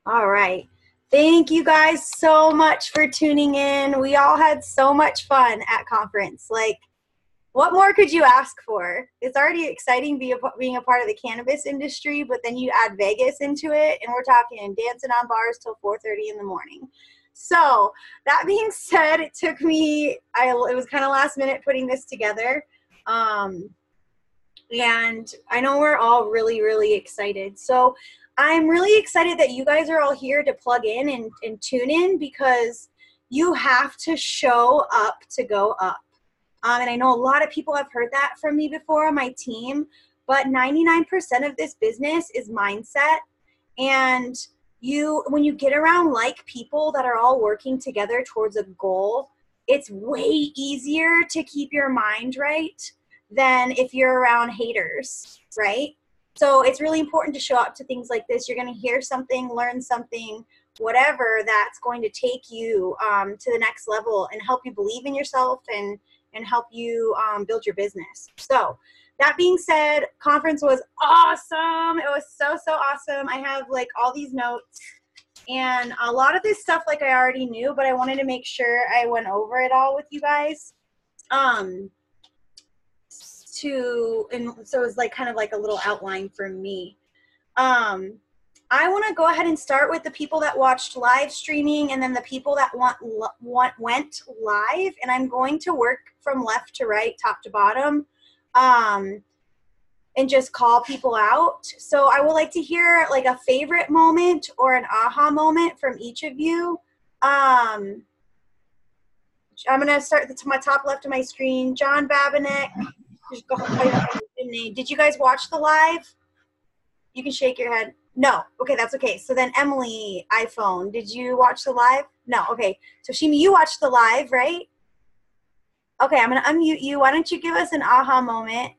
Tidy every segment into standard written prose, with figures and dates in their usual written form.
All right. Thank you guys so much for tuning in. We all had so much fun at conference. Like, what more could you ask for? It's already exciting being a part of the cannabis industry, but then you add Vegas into it, and we're talking dancing on bars till 4:30 in the morning. So that being said, it took me, it was kind of last minute putting this together. Um, and I know we're all really, really excited. So I'm really excited that you guys are all here to plug in and tune in because you have to show up to go up. And I know a lot of people have heard that from me before on my team, but 99% of this business is mindset. And when you get around like people that are all working together towards a goal, it's way easier to keep your mind right than if you're around haters, right? So it's really important to show up to things like this. You're going to hear something, learn something, whatever that's going to take you to the next level and help you believe in yourself and help you build your business. So that being said, conference was awesome. It was so, so awesome. I have like all these notes and a lot of this stuff like I already knew, but I wanted to make sure I went over it all with you guys. And so it was like kind of like a little outline for me. I want to go ahead and start with the people that watched live streaming and then the people that went live. And I'm going to work from left to right, top to bottom, and just call people out. So I would like to hear like a favorite moment or an aha moment from each of you. I'm going to start to my top left of my screen. John Babinek. Just go Did you guys watch the live? You can shake your head. No. Okay, that's okay. So then Emily, iPhone, did you watch the live? No. Okay. So Shimi, you watched the live, right? Okay, I'm going to unmute you. Why don't you give us an aha moment?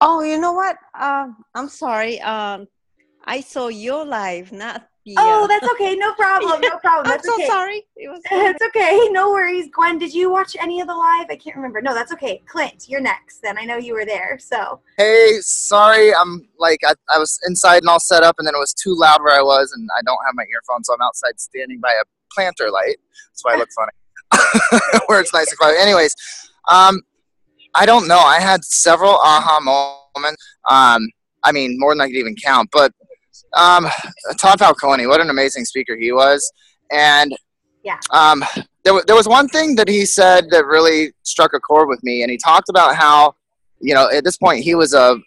Oh, you know what? I'm sorry. I saw your live, not the. Oh, that's okay. No problem. No problem. I'm That's so okay. sorry. It was. It's okay. No worries. Gwen, did you watch any of the live? I can't remember. No, that's okay. Clint, you're next then. I know you were there. So. Hey, sorry. I'm like, I was inside and all set up, and then it was too loud where I was, and I don't have my earphones, so I'm outside standing by a planter light. That's why I look funny. Where it's nice and quiet. Anyways, I don't know. I had several aha moments. I mean, more than I could even count. But Todd Falcone, what an amazing speaker he was. And yeah. There was one thing that he said that really struck a chord with me, and he talked about how, you know, at this point he was I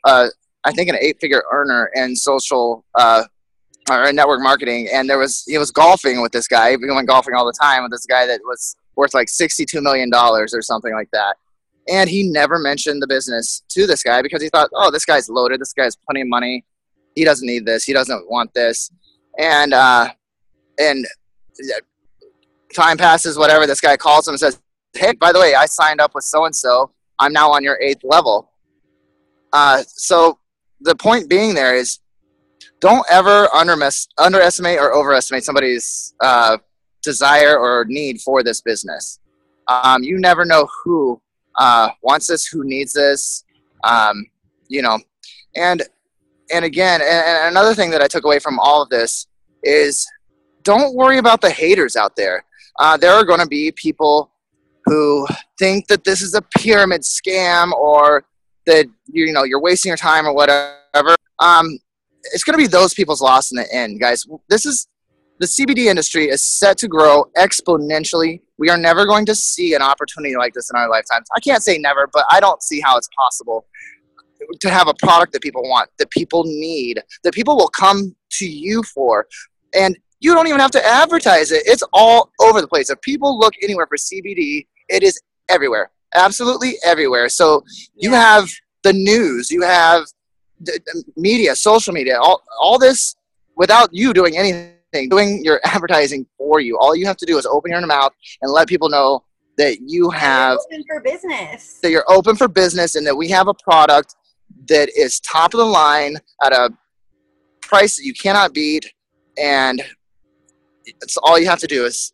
think an 8-figure earner in social or network marketing, and he was golfing with this guy. He went golfing all the time with this guy that was worth like $62 million or something like that. And he never mentioned the business to this guy because he thought, oh, this guy's loaded. This guy has plenty of money. He doesn't need this. He doesn't want this. And time passes, whatever. This guy calls him and says, hey, by the way, I signed up with so-and-so. I'm now on your 8th level. So the point being there is don't ever underestimate or overestimate somebody's desire or need for this business. You never know who wants this, who needs this, you know. And again, and another thing that I took away from all of this is don't worry about the haters out there. There are going to be people who think that this is a pyramid scam or that you're wasting your time or whatever. It's going to be those people's loss in the end, guys. The CBD industry is set to grow exponentially. We are never going to see an opportunity like this in our lifetimes. I can't say never, but I don't see how it's possible to have a product that people want, that people need, that people will come to you for. And you don't even have to advertise it. It's all over the place. If people look anywhere for CBD, it is everywhere, absolutely everywhere. So you have the news, you have the media, social media, all this without you doing anything, doing your advertising for you. All you have to do is open your mouth and let people know that you have open for business. That you're open for business and that we have a product that is top of the line at a price that you cannot beat. And it's all you have to do is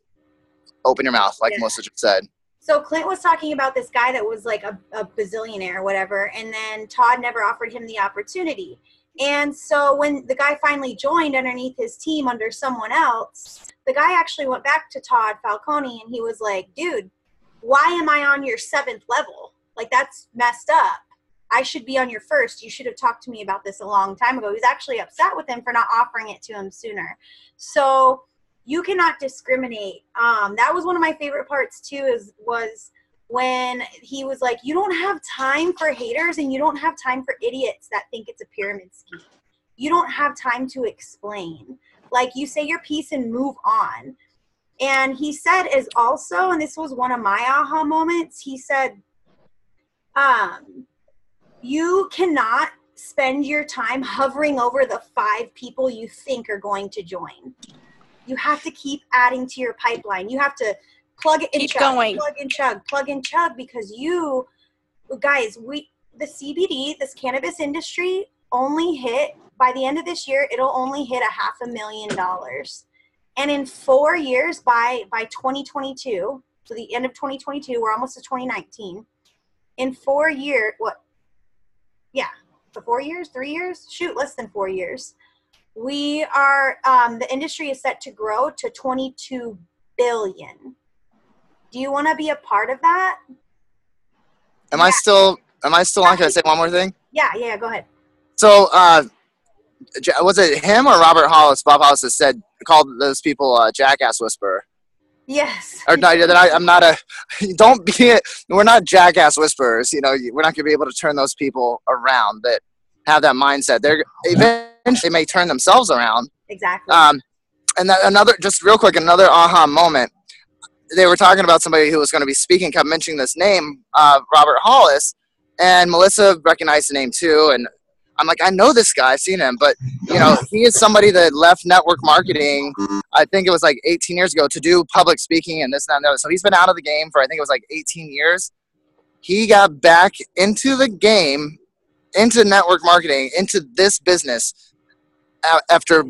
open your mouth, like Melissa just said. So Clint was talking about this guy that was like a bazillionaire or whatever, and then Todd never offered him the opportunity. And so when the guy finally joined underneath his team under someone else, the guy actually went back to Todd Falcone and he was like, dude, why am I on your 7th level? Like, that's messed up. I should be on your 1st. You should have talked to me about this a long time ago. He was actually upset with him for not offering it to him sooner. So you cannot discriminate. That was one of my favorite parts too, was when he was like, you don't have time for haters and you don't have time for idiots that think it's a pyramid scheme. You don't have time to explain. Like, you say your piece and move on. And he said is also, and this was one of my aha moments, he said, you cannot spend your time hovering over the 5 people you think are going to join. You have to keep adding to your pipeline. You have to plug it and chug, plug and chug, plug and chug, because you guys, the CBD, this cannabis industry only hit, by the end of this year, it'll only hit $500,000. And in 4 years, by 2022, so the end of 2022, we're almost to 2019. In 4 years, so 4 years, 3 years, less than 4 years. We are, the industry is set to grow to 22 billion. Do you want to be a part of that? Am I still on? Can I say one more thing? Yeah, go ahead. So, was it him or Robert Hollis, Bob Hollis, that called those people jackass whisperer? Yes. Or no, I'm not don't be it. We're not jackass whisperers. You know, we're not going to be able to turn those people around that have that mindset. They're eventually may turn themselves around. Exactly. And just real quick, another aha moment. They were talking about somebody who was going to be speaking, kept mentioning this name, Robert Hollis, and Melissa recognized the name too. And I'm like, I know this guy, I've seen him, but you know, he is somebody that left network marketing, I think it was like 18 years ago, to do public speaking and this, that, and the other. So he's been out of the game for, I think it was like 18 years. He got back into the game, into network marketing, into this business after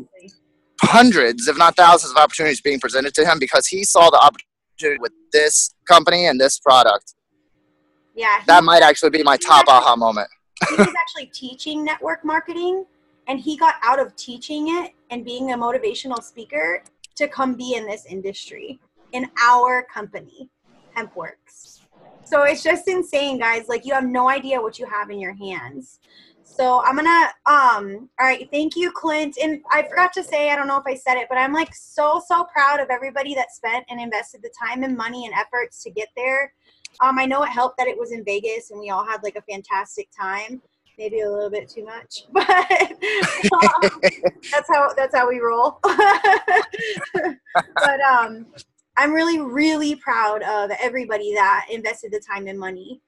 hundreds, if not thousands of opportunities being presented to him, because he saw the opportunity with this company and this product. Yeah. That might actually be my top aha moment. He was actually teaching network marketing, and he got out of teaching it and being a motivational speaker to come be in this industry, in our company, Hempworx. So it's just insane, guys. Like, you have no idea what you have in your hands. So I'm gonna, all right, thank you, Clint. And I forgot to say, I don't know if I said it, but I'm like so proud of everybody that spent and invested the time and money and efforts to get there. I know it helped that it was in Vegas and we all had like a fantastic time, maybe a little bit too much, but that's how we roll. But I'm really proud of everybody that invested the time and money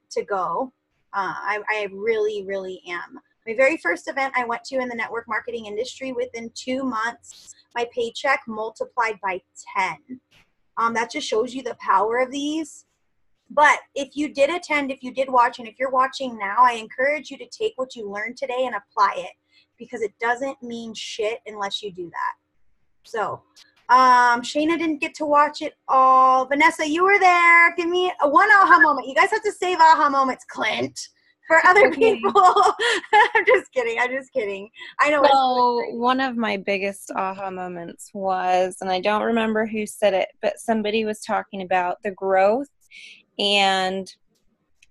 to go. I really am. My very first event I went to in the network marketing industry, within 2 months, my paycheck multiplied by 10. That just shows you the power of these. But if you did attend, if you did watch, and if you're watching now, I encourage you to take what you learned today and apply it, because it doesn't mean shit unless you do that. So, Shayna didn't get to watch it all. Vanessa, you were there. Give me one aha moment. You guys have to save aha moments, Clint, for other people. I'm just kidding. I know. So one of my biggest aha moments was, and I don't remember who said it, but somebody was talking about the growth and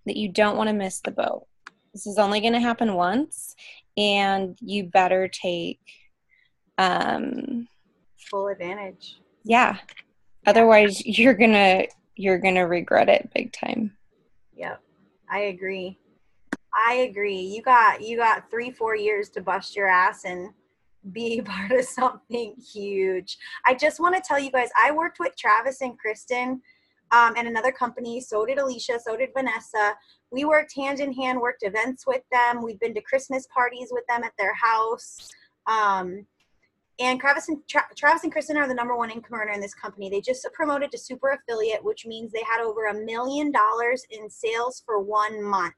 that you don't want to miss the boat. This is only going to happen once, and you better take full advantage. Yeah. Otherwise you're gonna regret it big time. Yep. I agree. You got 3-4 years to bust your ass and be part of something huge. I just want to tell you guys, I worked with Travis and Kristen and another company. So did Alicia, so did Vanessa. We worked hand in hand, worked events with them. We've been to Christmas parties with them at their house. And Travis and Kristen are the #1 income earner in this company. They just promoted to super affiliate, which means they had over $1 million in sales for 1 month.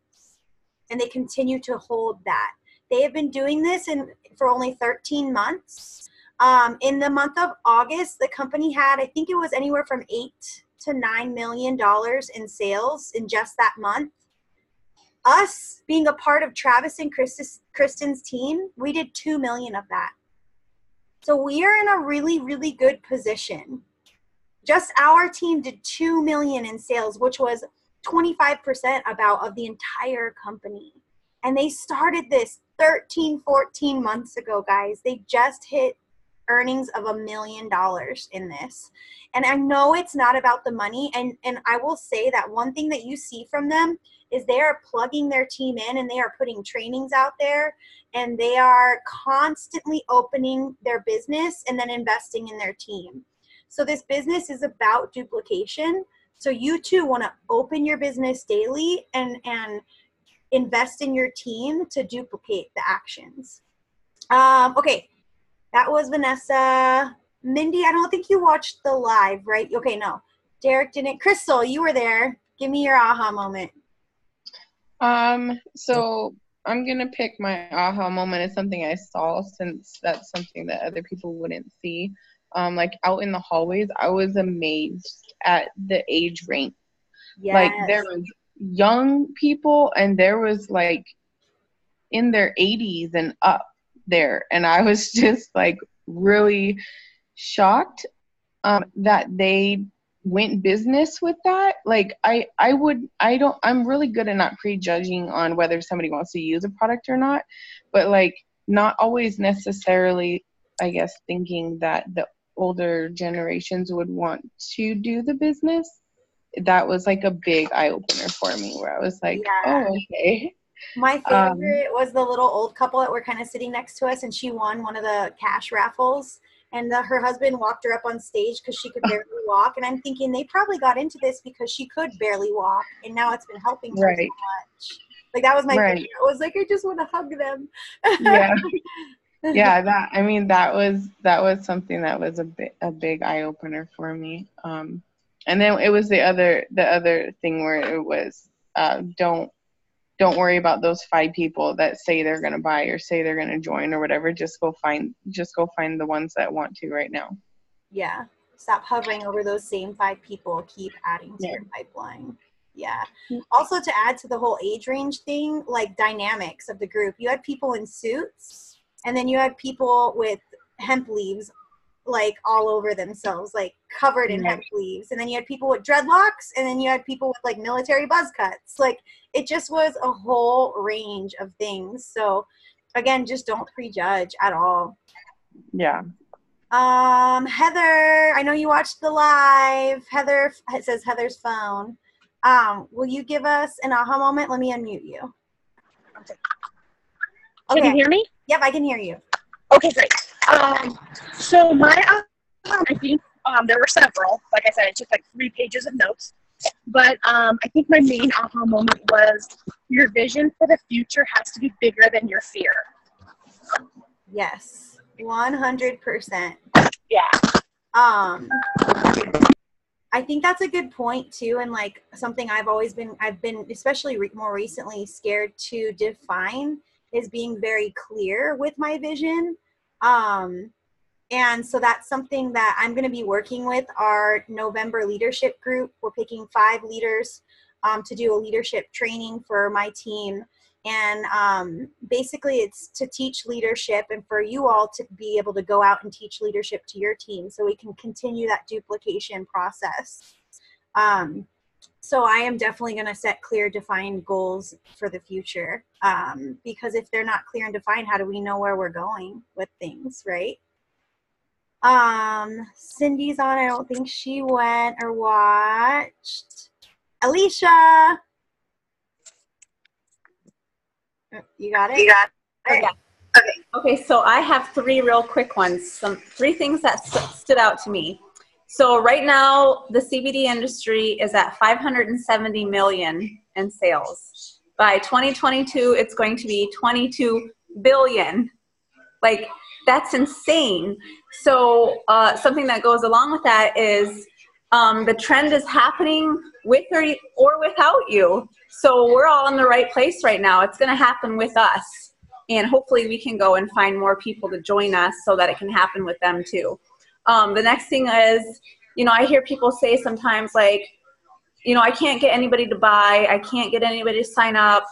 And they continue to hold that. They have been doing this for only 13 months. In the month of August, the company had, I think it was anywhere from $8 to $9 million in sales in just that month. us being a part of Travis and Kristen's team, we did 2 million of that. So we are in a really, really good position. Just our team did 2 million in sales, which was 25% about of the entire company. And they started this 13, 14 months ago, guys. They just hit earnings of $1 million in this. And I know it's not about the money. And I will say that one thing that you see from them is they are plugging their team in, and they are putting trainings out there, and they are constantly opening their business and then investing in their team. So this business is about duplication. So you too want to open your business daily and invest in your team to duplicate the actions. Okay, that was Vanessa. Mindy, I don't think you watched the live, right? Okay, no. Derek didn't. Crystal, you were there. Give me your aha moment. So I'm going to pick my aha moment as something I saw, since that's something that other people wouldn't see. Like out in the hallways, I was amazed at the age range. Yes. Like there was young people, and there was like in their 80s and up there. And I was just like really shocked that they went business with that. Like I'm really good at not prejudging on whether somebody wants to use a product or not, but like not always necessarily, I guess, thinking that the older generations would want to do the business. That was like a big eye-opener for me, where I was like, yeah. Oh, okay. My favorite was the little old couple that were kind of sitting next to us, and she won one of the cash raffles, and her husband walked her up on stage because she could barely walk. And I'm thinking they probably got into this because she could barely walk, and now it's been helping her so much. Like that was my favorite. I was like, I just want to hug them. Yeah. Yeah, that was something that was a big eye opener for me. And then it was the other thing where it was don't worry about those 5 people that say they're gonna buy or say they're gonna join or whatever. Just go find the ones that want to right now. Yeah. Stop hovering over those same 5 people. Keep adding to your pipeline. Yeah. Also, to add to the whole age range thing, like dynamics of the group, you had people in suits, and then you had people with hemp leaves like all over themselves, like covered in hemp leaves. And then you had people with dreadlocks, and then you had people with like military buzz cuts. Like it just was a whole range of things. So again, just don't prejudge at all. Yeah. Heather, I know you watched the live. Heather, it says Heather's phone. Will you give us an aha moment? Let me unmute you. Okay. Can you hear me? Yep, I can hear you. Okay, great. So my aha, I think there were several. Like I said, I took like 3 pages of notes. But I think my main aha moment was your vision for the future has to be bigger than your fear. Yes, 100%. Yeah. I think that's a good point too, and like something I've been especially more recently scared to define is being very clear with my vision. And so that's something that I'm going to be working with our November leadership group. We're picking 5 leaders to do a leadership training for my team. And basically it's to teach leadership and for you all to be able to go out and teach leadership to your team so we can continue that duplication process. So I am definitely going to set clear, defined goals for the future, because if they're not clear and defined, how do we know where we're going with things, right? Cindy's on. I don't think she went or watched. Alicia. You got it? You got it? Okay. Okay, so I have 3 real quick ones. 3 things that stood out to me. So right now, the CBD industry is at 570 million in sales. By 2022, it's going to be 22 billion. Like, that's insane. So something that goes along with that is the trend is happening with or without you. So we're all in the right place right now. It's going to happen with us. And hopefully we can go and find more people to join us so that it can happen with them too. The next thing is, I hear people say sometimes like, I can't get anybody to buy. I can't get anybody to sign up.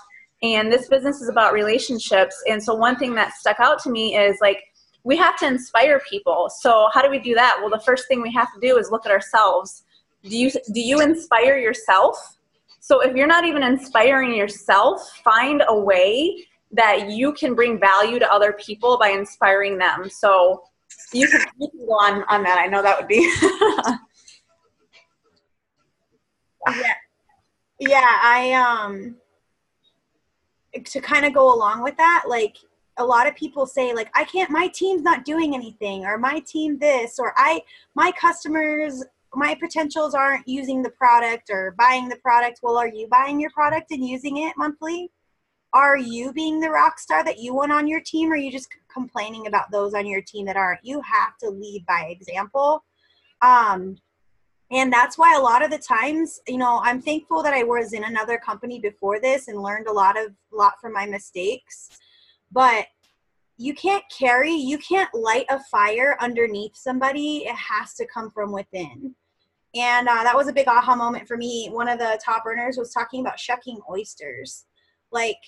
And this business is about relationships. And so one thing that stuck out to me is like, we have to inspire people. So how do we do that? Well, the first thing we have to do is look at ourselves. Do you inspire yourself? So if you're not even inspiring yourself, find a way that you can bring value to other people by inspiring them. So you can go on that. I know that would be. Yeah, to kind of go along with that, like a lot of people say like, my team's not doing anything, or my team this, or my customers, my potentials aren't using the product or buying the product. Well, are you buying your product and using it monthly? Are you being the rock star that you want on your team, or are you just complaining about those on your team that aren't? You have to lead by example. And that's why a lot of the times, I'm thankful that I was in another company before this and learned a lot from my mistakes. But you can't light a fire underneath somebody. It has to come from within. And that was a big aha moment for me. One of the top earners was talking about shucking oysters. Like,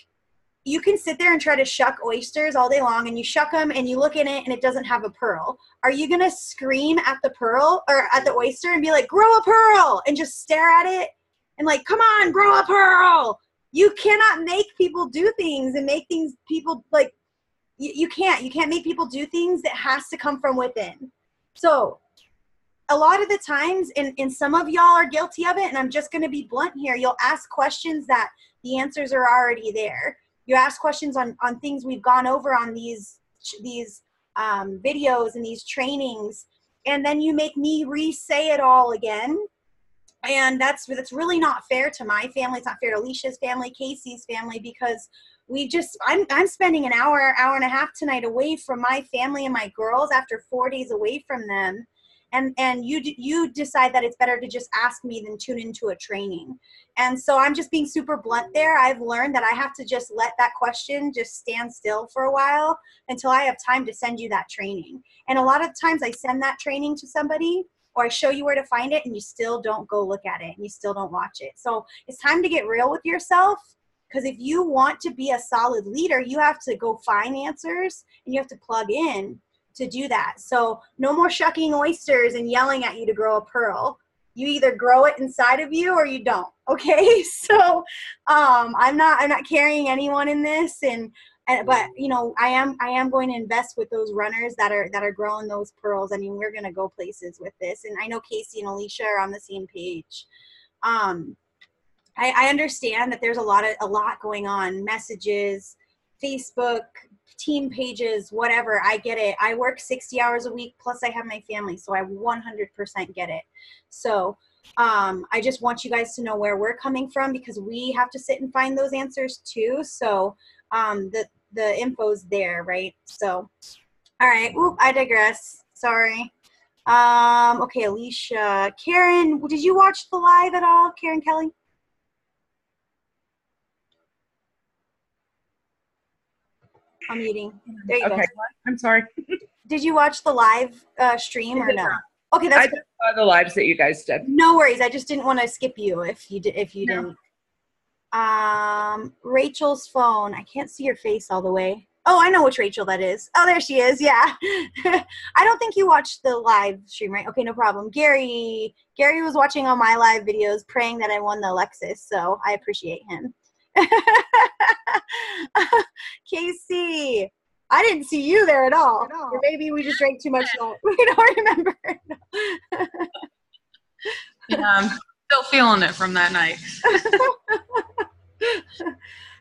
you can sit there and try to shuck oysters all day long, and you shuck them and you look in it and it doesn't have a pearl. Are you going to scream at the pearl or at the oyster and be like, grow a pearl, and just stare at it and like, come on, grow a pearl? You cannot make people do things and make things people like, you can't make people do things. That has to come from within. So a lot of the times, and some of y'all are guilty of it, and I'm just going to be blunt here. You'll ask questions that the answers are already there. You ask questions on things we've gone over on these videos and these trainings, and then you make me re-say it all again. And that's really not fair to my family. It's not fair to Alicia's family, Casey's family, because I'm spending an hour and a half tonight away from my family and my girls after 4 days away from them. And you decide that it's better to just ask me than tune into a training. And so I'm just being super blunt there. I've learned that I have to just let that question just stand still for a while until I have time to send you that training. And a lot of times I send that training to somebody, or I show you where to find it, and you still don't go look at it and you still don't watch it. So it's time to get real with yourself, because if you want to be a solid leader, you have to go find answers and you have to plug in to do that. So no more shucking oysters and yelling at you to grow a pearl. You either grow it inside of you or you don't. Okay. So I'm not carrying anyone in this, but I am going to invest with those runners that are growing those pearls. I mean, we're going to go places with this, and I know Casey and Alicia are on the same page. I understand that there's a lot going on, messages, Facebook, team pages, whatever. I get it. I work 60 hours a week, plus I have my family, so I 100% get it. So I just want you guys to know where we're coming from, because we have to sit and find those answers too. So the info's there, right? So, all right. Oop, I digress. Sorry. Okay, Alicia. Karen, did you watch the live at all? Karen Kelly? I'm eating. There you go. I'm sorry. Did you watch the live stream or no? Okay, that's good. I saw the lives that you guys did. No worries. I just didn't want to skip you if you didn't. Rachel's phone. I can't see your face all the way. Oh, I know which Rachel that is. Oh, there she is. Yeah. I don't think you watched the live stream, right? Okay, no problem. Gary was watching all my live videos, praying that I won the Lexus, so I appreciate him. Casey, I didn't see you there at all. Or maybe we just drank too much. We don't remember. Yeah, I'm still feeling it from that night.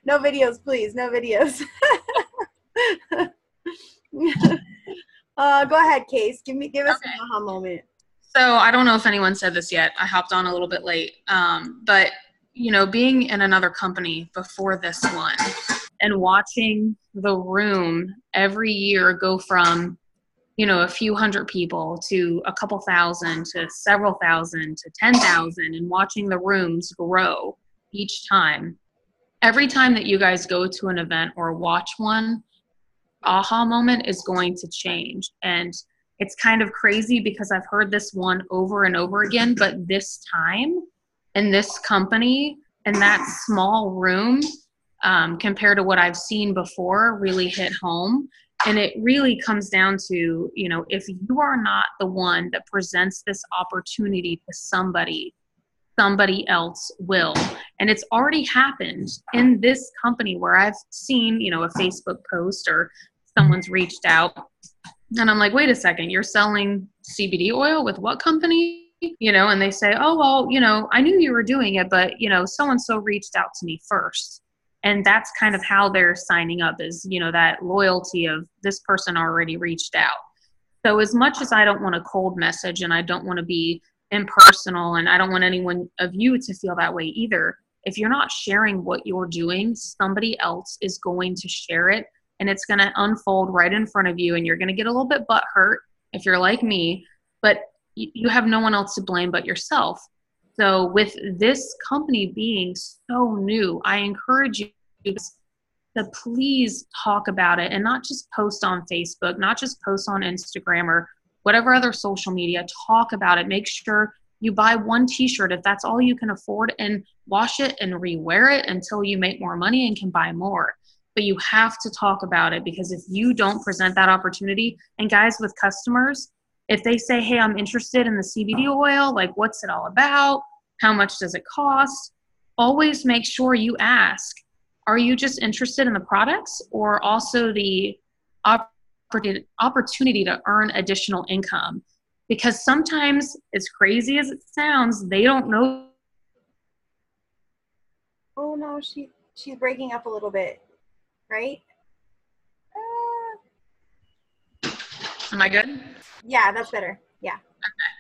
No videos, please. No videos. Go ahead, Case. Give us an aha moment. So I don't know if anyone said this yet. I hopped on a little bit late. But being in another company before this one and watching the room every year go from, a few hundred people to a couple thousand to several thousand to 10,000, and watching the rooms grow each time. Every time that you guys go to an event or watch one, aha moment is going to change. And it's kind of crazy because I've heard this one over and over again, but this time in this company, in that small room, compared to what I've seen before really hit home. And it really comes down to, you know, if you are not the one that presents this opportunity to somebody, somebody else will. And it's already happened in this company where I've seen, you know, a Facebook post or someone's reached out and I'm like, wait a second, you're selling CBD oil with what company? You know, and they say, oh, well, you know, I knew you were doing it, but, you know, so-and-so reached out to me first. And that's kind of how they're signing up is, you know, that loyalty of this person already reached out. So as much as I don't want a cold message and I don't want to be impersonal and I don't want anyone of you to feel that way either, if you're not sharing what you're doing, somebody else is going to share it and it's going to unfold right in front of you and you're going to get a little bit butthurt if you're like me, but you have no one else to blame but yourself. So with this company being so new, I encourage you to please talk about it and not just post on Facebook, not just post on Instagram or whatever other social media. Talk about it. Make sure you buy one t-shirt if that's all you can afford and wash it and rewear it until you make more money and can buy more. But you have to talk about it because if you don't present that opportunity, and guys with customers, if they say, hey, I'm interested in the CBD oil, like what's it all about? How much does it cost? Always make sure you ask, are you just interested in the products or also the opportunity to earn additional income? Because sometimes, as crazy as it sounds, they don't know. Oh no, she's breaking up a little bit, right? Am I good? Yeah, that's better. Yeah.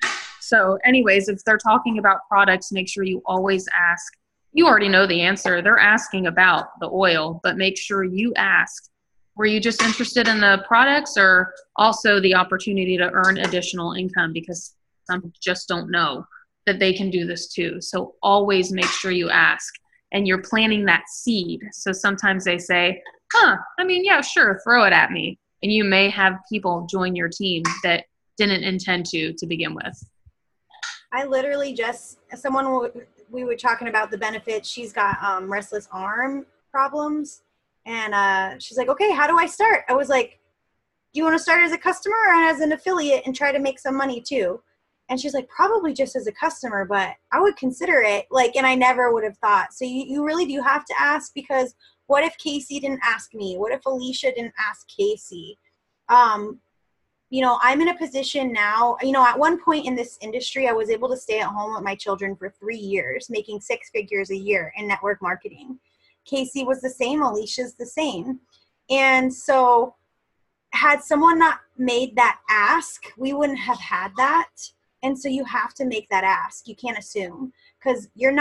Okay. So anyways, if they're talking about products, make sure you always ask. You already know the answer. They're asking about the oil, but make sure you ask, were you just interested in the products or also the opportunity to earn additional income? Because some just don't know that they can do this too. So always make sure you ask and you're planting that seed. So sometimes they say, I mean, yeah, sure, throw it at me. And you may have people join your team that didn't intend to begin with. I literally just, we were talking about the benefits. She's got restless arm problems. And she's like, okay, how do I start? I was like, do you want to start as a customer or as an affiliate and try to make some money too? And she's like, probably just as a customer, but I would consider it. Like, and I never would have thought. So you really do have to ask, because what if Casey didn't ask me? What if Alicia didn't ask Casey? You know, I'm in a position now, you know, at one point in this industry, I was able to stay at home with my children for 3 years, making 6 figures a year in network marketing. Casey was the same, Alicia's the same. And so had someone not made that ask, we wouldn't have had that. And so you have to make that ask. You can't assume, because you're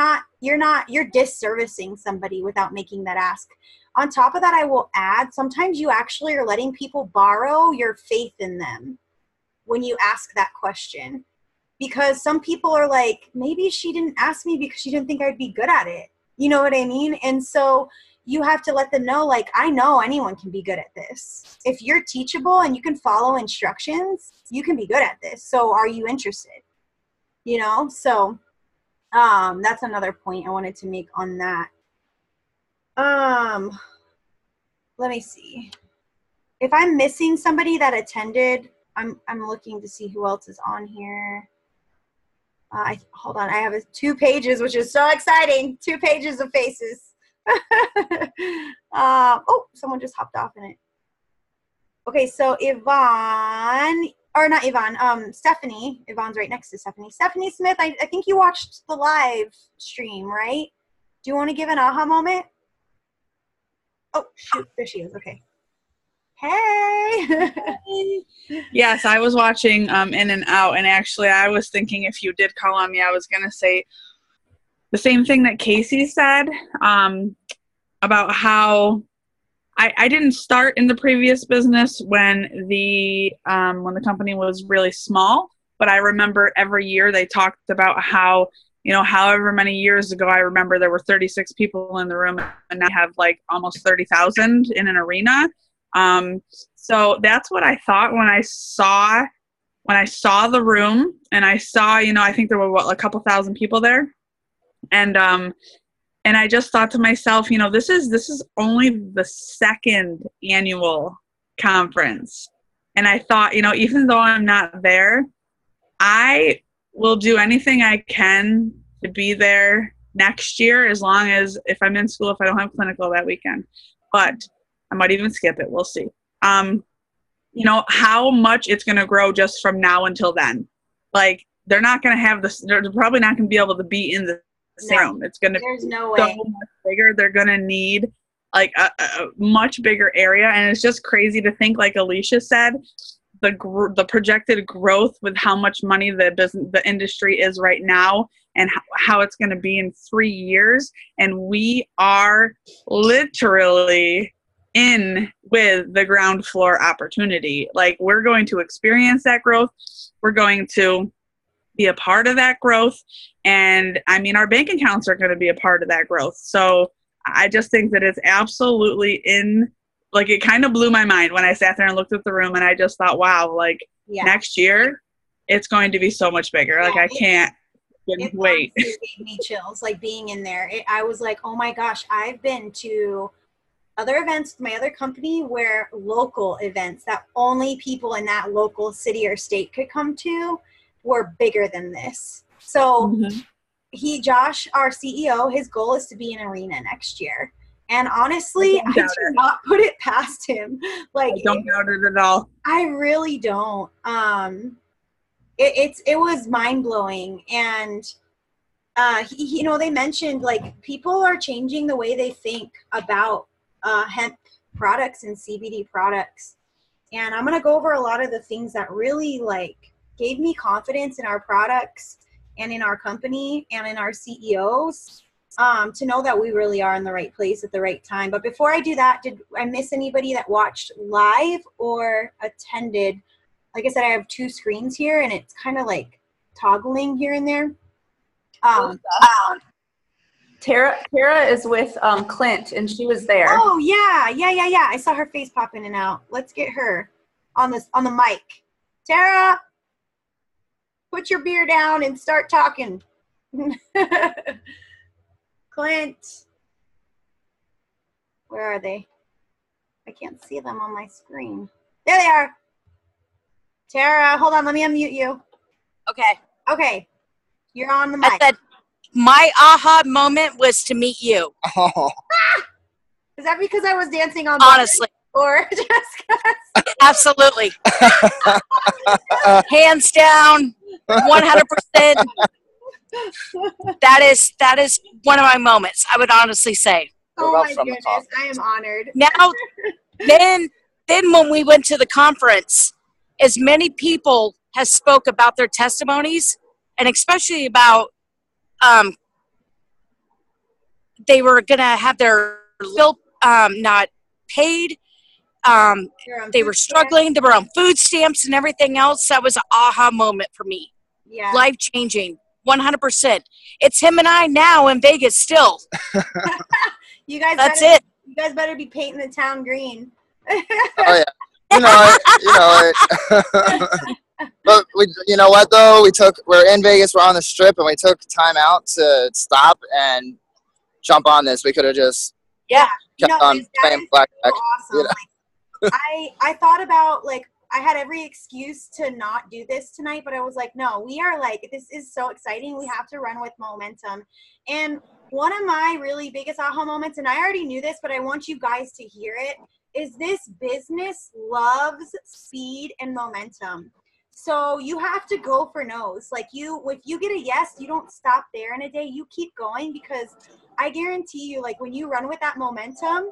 disservicing somebody without making that ask. On top of that, I will add, sometimes you actually are letting people borrow your faith in them when you ask that question. Because some people are like, maybe she didn't ask me because she didn't think I'd be good at it. You know what I mean? And so you have to let them know, like, I know anyone can be good at this. If you're teachable and you can follow instructions, you can be good at this. So are you interested? You know? So that's another point I wanted to make on that. Let me see. If I'm missing somebody that attended, I'm looking to see who else is on here. Hold on, I have 2 pages, which is so exciting. 2 pages of faces. Oh, someone just hopped off in it. Okay, so Stephanie. Yvonne's right next to Stephanie. Stephanie Smith, I think you watched the live stream, right? Do you want to give an aha moment? Oh, shoot, there she is. Okay. Hey. Yes, I was watching in and out, and actually I was thinking if you did call on me, I was going to say the same thing that Casey said about how I didn't start in the previous business when the company was really small, but I remember every year they talked about how, you know, however many years ago, I remember there were 36 people in the room, and now I have like almost 30,000 in an arena. So that's what I thought when I saw the room, and I saw, you know, I think there were a couple thousand people there. And And I just thought to myself, you know, this is only the second annual conference. And I thought, you know, even though I'm not there, I will do anything I can to be there next year, as long as if I'm in school, if I don't have clinical that weekend. But I might even skip it. We'll see. You know, how much it's going to grow just from now until then. Like, they're not going to have this, they're probably not going to be able to be in the same room. It's going to be no so way. much bigger. They're going to need like a much bigger area. And it's just crazy to think, like Alicia said, the projected growth with how much money the industry is right now, and how it's going to be in 3 years. And we are literally in with the ground floor opportunity. Like, we're going to experience that growth. We're going to be a part of that growth. And I mean, our bank accounts are going to be a part of that growth. So I just think that it's absolutely like, it kind of blew my mind when I sat there and looked at the room, and I just thought, wow, like next year it's going to be so much bigger. Like, I can't wait. It gave me chills, like, being in there. I was like, oh my gosh, I've been to other events with my other company where local events that only people in that local city or state could come to were bigger than this. So Josh, our CEO, his goal is to be in arena next year. And honestly, I do not put it past him. Like, I don't doubt it at all. I really don't. It was mind blowing. And you know, they mentioned, like, people are changing the way they think about hemp products and CBD products. And I'm going to go over a lot of the things that really, like, gave me confidence in our products and in our company and in our CEOs, to know that we really are in the right place at the right time. But before I do that, did I miss anybody that watched live or attended? Like I said, I have 2 screens here, and it's kind of like toggling here and there. Tara is with Clint, and she was there. Oh yeah. I saw her face pop in and out. Let's get her on the mic. Tara, put your beer down and start talking. Clint, where are they? I can't see them on my screen. There they are. Tara, hold on. Let me unmute you. Okay. You're on the mic. I said, my aha moment was to meet you. Oh. Is that because I was dancing on honestly, or just because? Absolutely. Hands down, 100%. That is one of my moments, I would honestly say. Oh my goodness, I am honored. Now, then when we went to the conference, as many people has spoke about their testimonies, and especially about they were going to have their bill not paid. They were struggling. They were on food stamps and everything else. That was an aha moment for me. Yeah. Life-changing, 100%. It's him and I now in Vegas still. You guys better be painting the town green. Oh yeah. You know it. But you know what though? We're in Vegas, we're on the Strip, and we took time out to stop and jump on this. We could have just kept on playing blackjack. Awesome. You know? Like, I thought about, like, I had every excuse to not do this tonight, but I was like, no, we are, like, this is so exciting. We have to run with momentum. And one of my really biggest aha moments, and I already knew this, but I want you guys to hear it, is this business loves speed and momentum. So you have to go for no's. Like, if you get a yes, you don't stop there in a day. You keep going, because I guarantee you, like, when you run with that momentum,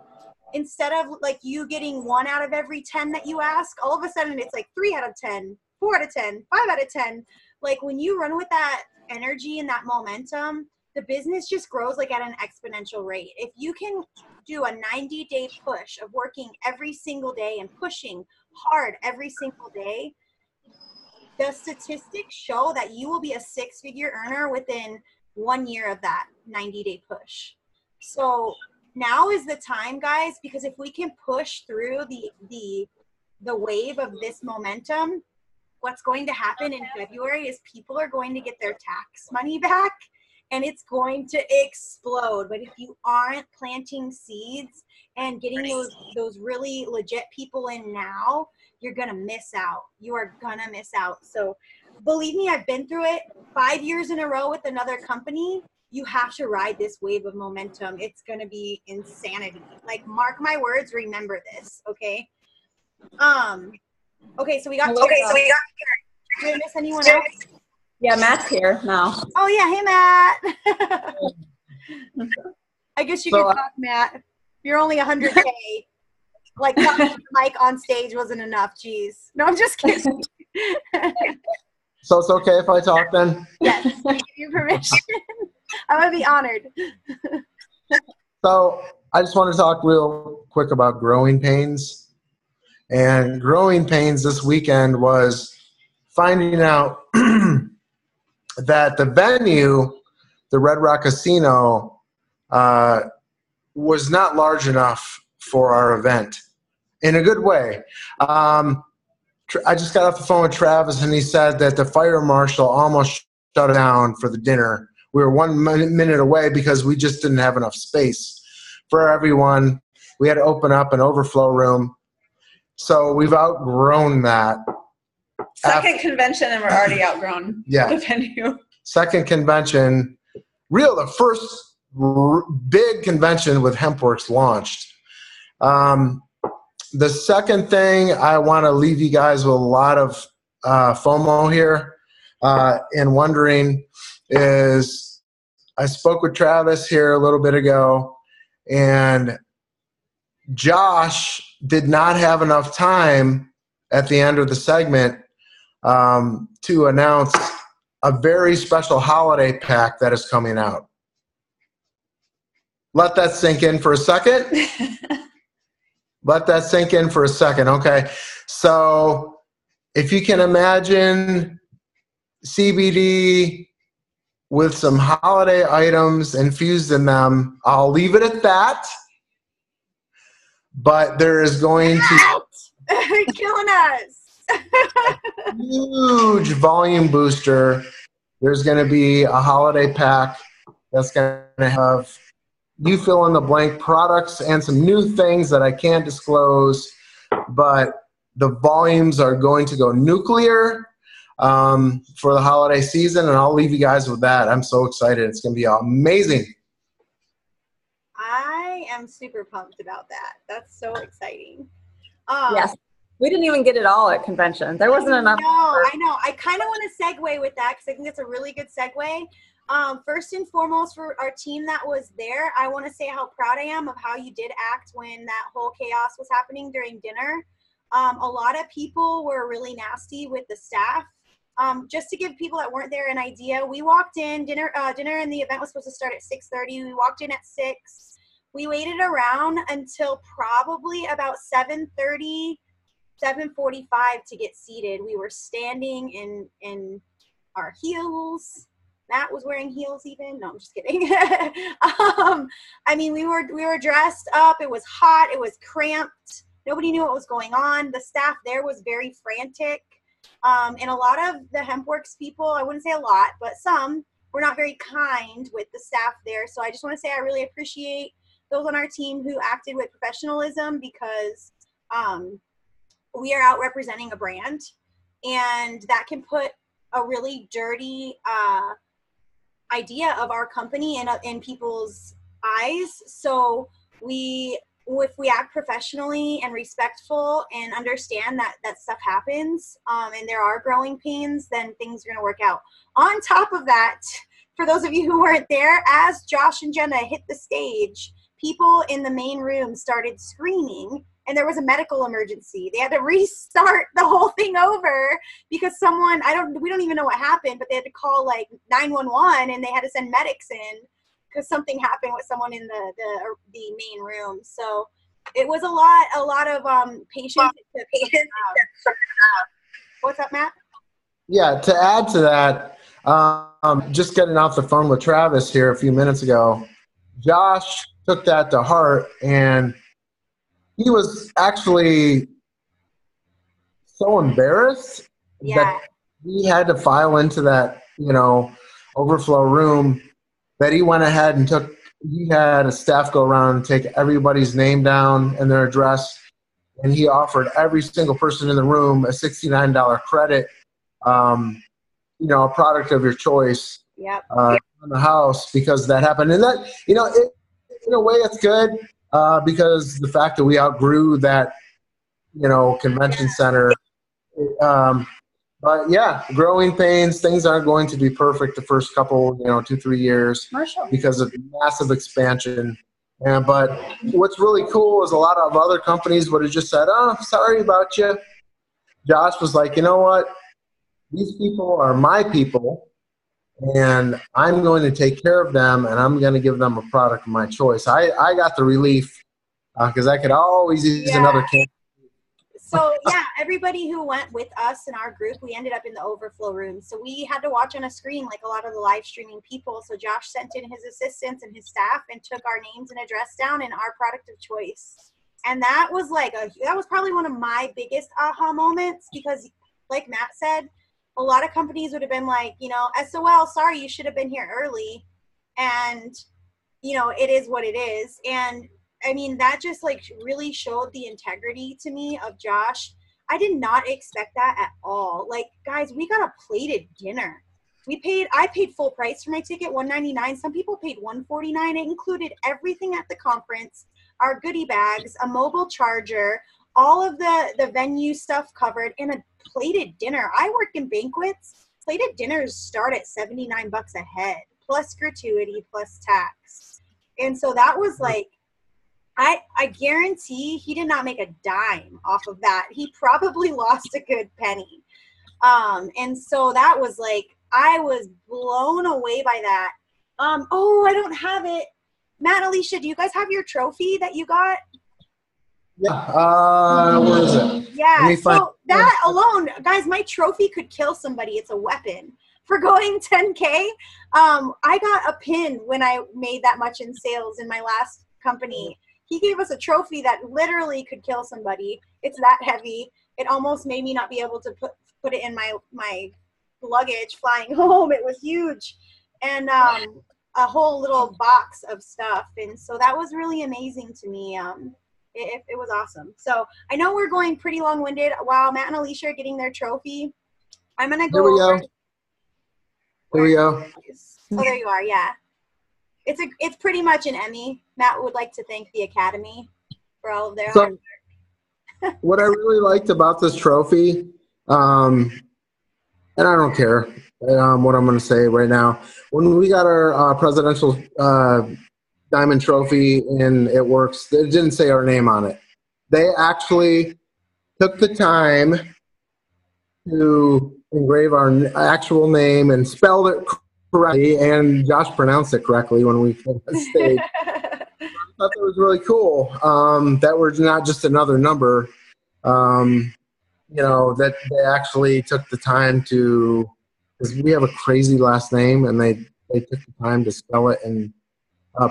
instead of, like, you getting 1 out of every 10 that you ask, all of a sudden it's like 3 out of 10, 4 out of 10, 5 out of 10. Like, when you run with that energy and that momentum, the business just grows, like, at an exponential rate. If you can do a 90-day push of working every single day and pushing hard every single day, the statistics show that you will be a 6-figure earner within 1 year of that 90-day push. So now is the time, guys, because if we can push through the wave of this momentum, what's going to happen in February is people are going to get their tax money back, and it's going to explode. But if you aren't planting seeds and getting those really legit people in now, you're gonna miss out. You are gonna miss out. So believe me, I've been through it 5 years in a row with another company. You have to ride this wave of momentum. It's gonna be insanity. Like, mark my words, remember this, okay? Okay, so we got Did I miss anyone else? Yeah, Matt's here now. Oh yeah, hey Matt. I guess you could talk, Matt. You're only 100K. Like, talking to the mic on stage wasn't enough. Jeez. No, I'm just kidding. So it's okay if I talk then? Yes, I give you permission. I'm gonna be honored. So I just want to talk real quick about growing pains. And growing pains this weekend was finding out that the venue, the Red Rock Casino, was not large enough for our event in a good way. I just got off the phone with Travis, and he said that the fire marshal almost shut it down for the dinner. We were 1 minute away because we just didn't have enough space for everyone. We had to open up an overflow room. So we've outgrown that. Second convention, and we're already outgrown the venue. Second convention, the first big convention with Hempworx launched. The second thing, I want to leave you guys with a lot of FOMO here and wondering is, I spoke with Travis here a little bit ago, and Josh did not have enough time at the end of the segment to announce a very special holiday pack that is coming out. Let that sink in for a second. Let that sink in for a second. Okay. So if you can imagine CBD with some holiday items infused in them, I'll leave it at that. But there is going to be killing us. Huge volume booster. There's going to be a holiday pack that's going to have you fill in the blank products and some new things that I can't disclose, but the volumes are going to go nuclear for the holiday season, and I'll leave you guys with that. I'm so excited. It's going to be amazing. I am super pumped about that. That's so exciting. Yes. We didn't even get it all at convention. There wasn't enough. I know. I kind of want to segue with that because I think it's a really good segue. First and foremost, for our team that was there, I want to say how proud I am of how you did act when that whole chaos was happening during dinner. A lot of people were really nasty with the staff. Just to give people that weren't there an idea, we walked in, dinner and the event was supposed to start at 6:30. We walked in at 6. We waited around until probably about 7:30, 7:45 to get seated. We were standing in our heels. Matt was wearing heels even. No, I'm just kidding. I mean, we were dressed up. It was hot. It was cramped. Nobody knew what was going on. The staff there was very frantic. And a lot of the Hempworx people, I wouldn't say a lot, but some were not very kind with the staff there. So I just want to say I really appreciate those on our team who acted with professionalism because we are out representing a brand, and that can put a really dirty idea of our company in people's eyes. So if we act professionally and respectful and understand that stuff happens and there are growing pains, then things are going to work out. On top of that, for those of you who weren't there, as Josh and Jenna hit the stage, people in the main room started screaming and there was a medical emergency. They had to restart the whole thing over because we don't even know what happened, but they had to call like 911 and they had to send medics in because something happened with someone in the main room. So it was a lot of patience. What's up, Matt? Yeah, to add to that, just getting off the phone with Travis here a few minutes ago, Josh took that to heart, and he was actually so embarrassed that he had to file into that, overflow room that he went ahead and he had a staff go around and take everybody's name down and their address, and he offered every single person in the room a $69 credit, a product of your choice. Yep. On the house because that happened. And that, in a way it's good because the fact that we outgrew that, convention center. But yeah, growing pains, things aren't going to be perfect the first couple, 2-3 years because of massive expansion. But what's really cool is a lot of other companies would have just said, oh, sorry about you. Josh was like, you know what? These people are my people. And I'm going to take care of them, and I'm going to give them a product of my choice. I got the relief because I could always use another can. So, yeah, everybody who went with us in our group, we ended up in the overflow room. So we had to watch on a screen like a lot of the live streaming people. So Josh sent in his assistants and his staff and took our names and address down and our product of choice. And that was that was probably one of my biggest aha moments because, like Matt said, a lot of companies would have been like, SOL, sorry, you should have been here early. And, it is what it is. And I mean, that just really showed the integrity to me of Josh. I did not expect that at all. Like, guys, we got a plated dinner. I paid full price for my ticket, $199. Some people paid $149. It included everything at the conference, our goodie bags, a mobile charger, all of the venue stuff covered, and a plated dinner. I work in banquets. Plated dinners start at $79 a head, plus gratuity, plus tax. And so that was I guarantee he did not make a dime off of that. He probably lost a good penny. And so that was I was blown away by that. Oh, I don't have it. Matt, Alicia, do you guys have your trophy that you got? Yeah. Where is it? Yeah. So that alone, guys, my trophy could kill somebody. It's a weapon. For going 10K, I got a pin when I made that much in sales in my last company. He gave us a trophy that literally could kill somebody. It's that heavy. It almost made me not be able to put it in my luggage flying home. It was huge. And a whole little box of stuff. And so that was really amazing to me. It was awesome. So I know we're going pretty long-winded while Matt and Alicia are getting their trophy. I'm going to go over. Here we go. Oh, there you are. Yeah. It's pretty much an Emmy. Matt would like to thank the Academy for all of their hard work. What I really liked about this trophy, and I don't care what I'm going to say right now. When we got our presidential diamond trophy in Hempworx, it didn't say our name on it. They actually took the time to engrave our actual name and spelled it correctly, and Josh pronounced it correctly when we came on stage. I thought that was really cool. That we're not just another number. That they actually took the time to, because we have a crazy last name, and they took the time to spell it and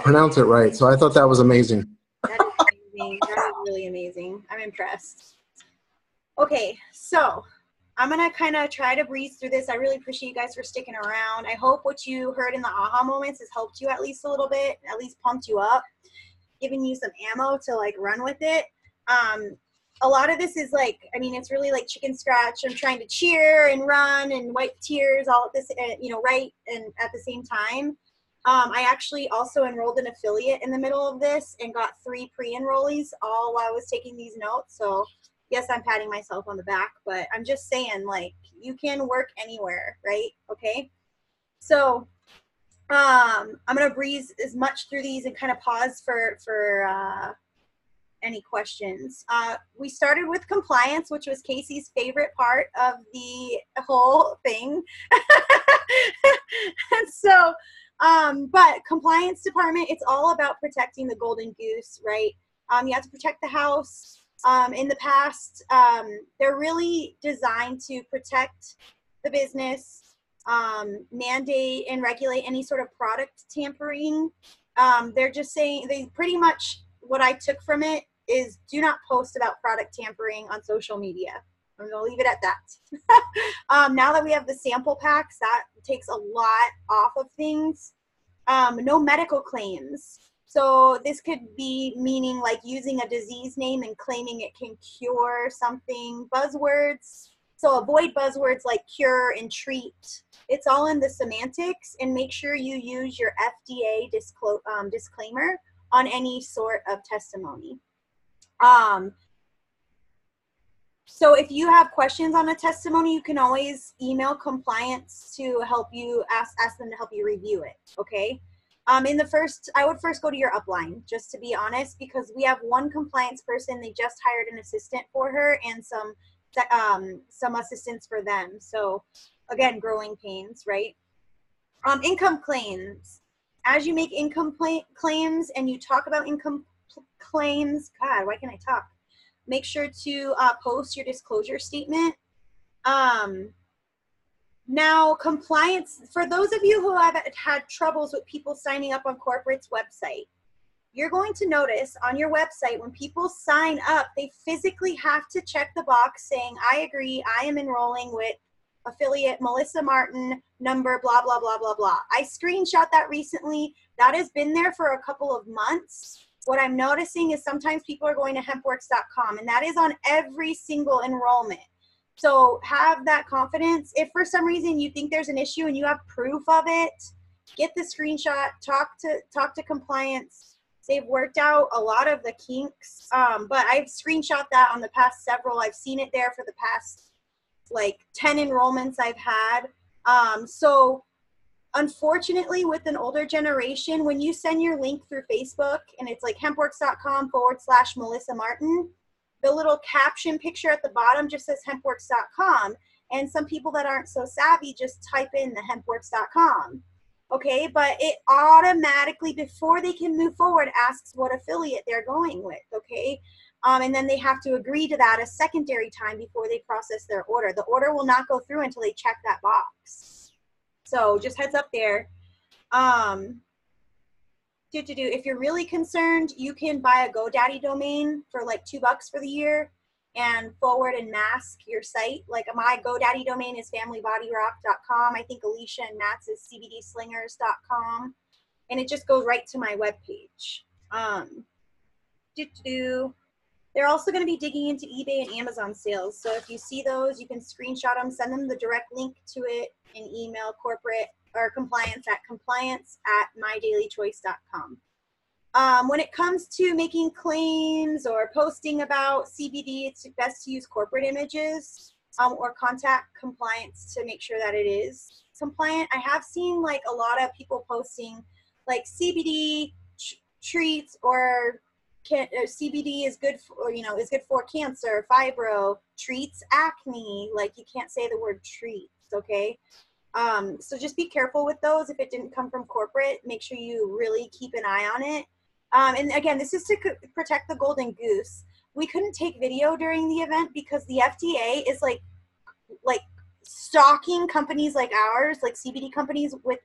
pronounce it right. So I thought that was amazing. That is amazing. That is really amazing. I'm impressed. Okay, so I'm going to kind of try to breeze through this. I really appreciate you guys for sticking around. I hope what you heard in the aha moments has helped you at least a little bit, at least pumped you up, giving you some ammo to run with it. A lot of this is it's really like chicken scratch. I'm trying to cheer and run and wipe tears all at this, right and at the same time. I actually also enrolled an affiliate in the middle of this and got 3 pre-enrollees all while I was taking these notes. So yes, I'm patting myself on the back, but I'm just saying you can work anywhere, right? Okay. So I'm going to breeze as much through these and kind of pause for any questions. We started with compliance, which was Casey's favorite part of the whole thing. And so, but compliance department, it's all about protecting the golden goose, right? You have to protect the house. In the past, they're really designed to protect the business, mandate and regulate any sort of product tampering. They're just saying, they pretty much, what I took from it is do not post about product tampering on social media. I'm going to leave it at that. Now that we have the sample packs, that takes a lot off of things. No medical claims. So this could be meaning like using a disease name and claiming it can cure something. Buzzwords. So avoid buzzwords like cure and treat. It's all in the semantics, and make sure you use your FDA disclaimer on any sort of testimony. So if you have questions on a testimony, you can always email compliance to help you ask them to help you review it. Okay. I would first go to your upline, just to be honest, because we have one compliance person. They just hired an assistant for her and some assistants for them. So again, growing pains, right? Income claims. As you make income claims and you talk about income claims, God, why can't I talk? Make sure to post your disclosure statement. Now, compliance, for those of you who have had troubles with people signing up on corporate's website, you're going to notice on your website when people sign up, they physically have to check the box saying, I agree, I am enrolling with affiliate Melissa Martin, number blah, blah, blah, blah, blah. I screenshot that recently. That has been there for a couple of months. What I'm noticing is sometimes people are going to hempworx.com, and that is on every single enrollment. So have that confidence. If for some reason you think there's an issue and you have proof of it, get the screenshot, talk to compliance. They've worked out a lot of the kinks, but I've screenshot that on the past several. I've seen it there for the past like 10 enrollments I've had. So unfortunately, with an older generation, when you send your link through Facebook and it's like hempworx.com/Melissa Martin, the little caption picture at the bottom just says hempworx.com. And some people that aren't so savvy just type in the hempworx.com. Okay, but it automatically, before they can move forward, asks what affiliate they're going with. Okay, and then they have to agree to that a secondary time before they process their order. The order will not go through until they check that box. So just heads up there. If you're really concerned, you can buy a GoDaddy domain for like $2 for the year and forward and mask your site. Like my GoDaddy domain is familybodyrock.com. I think Alicia and Matt's is cbdslingers.com. And it just goes right to my webpage. They're also going to be digging into eBay and Amazon sales. So if you see those, you can screenshot them, send them the direct link to it, and email corporate or compliance@mydailychoice.com. When it comes to making claims or posting about CBD, it's best to use corporate images or contact compliance to make sure that it is compliant. I have seen like a lot of people posting like CBD treats or CBD is good for, is good for cancer, fibro, treats acne. Like you can't say the word treats, okay? So just be careful with those. If it didn't come from corporate, make sure you really keep an eye on it. And again, this is to protect the golden goose. We couldn't take video during the event because the FDA is like stalking companies like ours, like CBD companies, with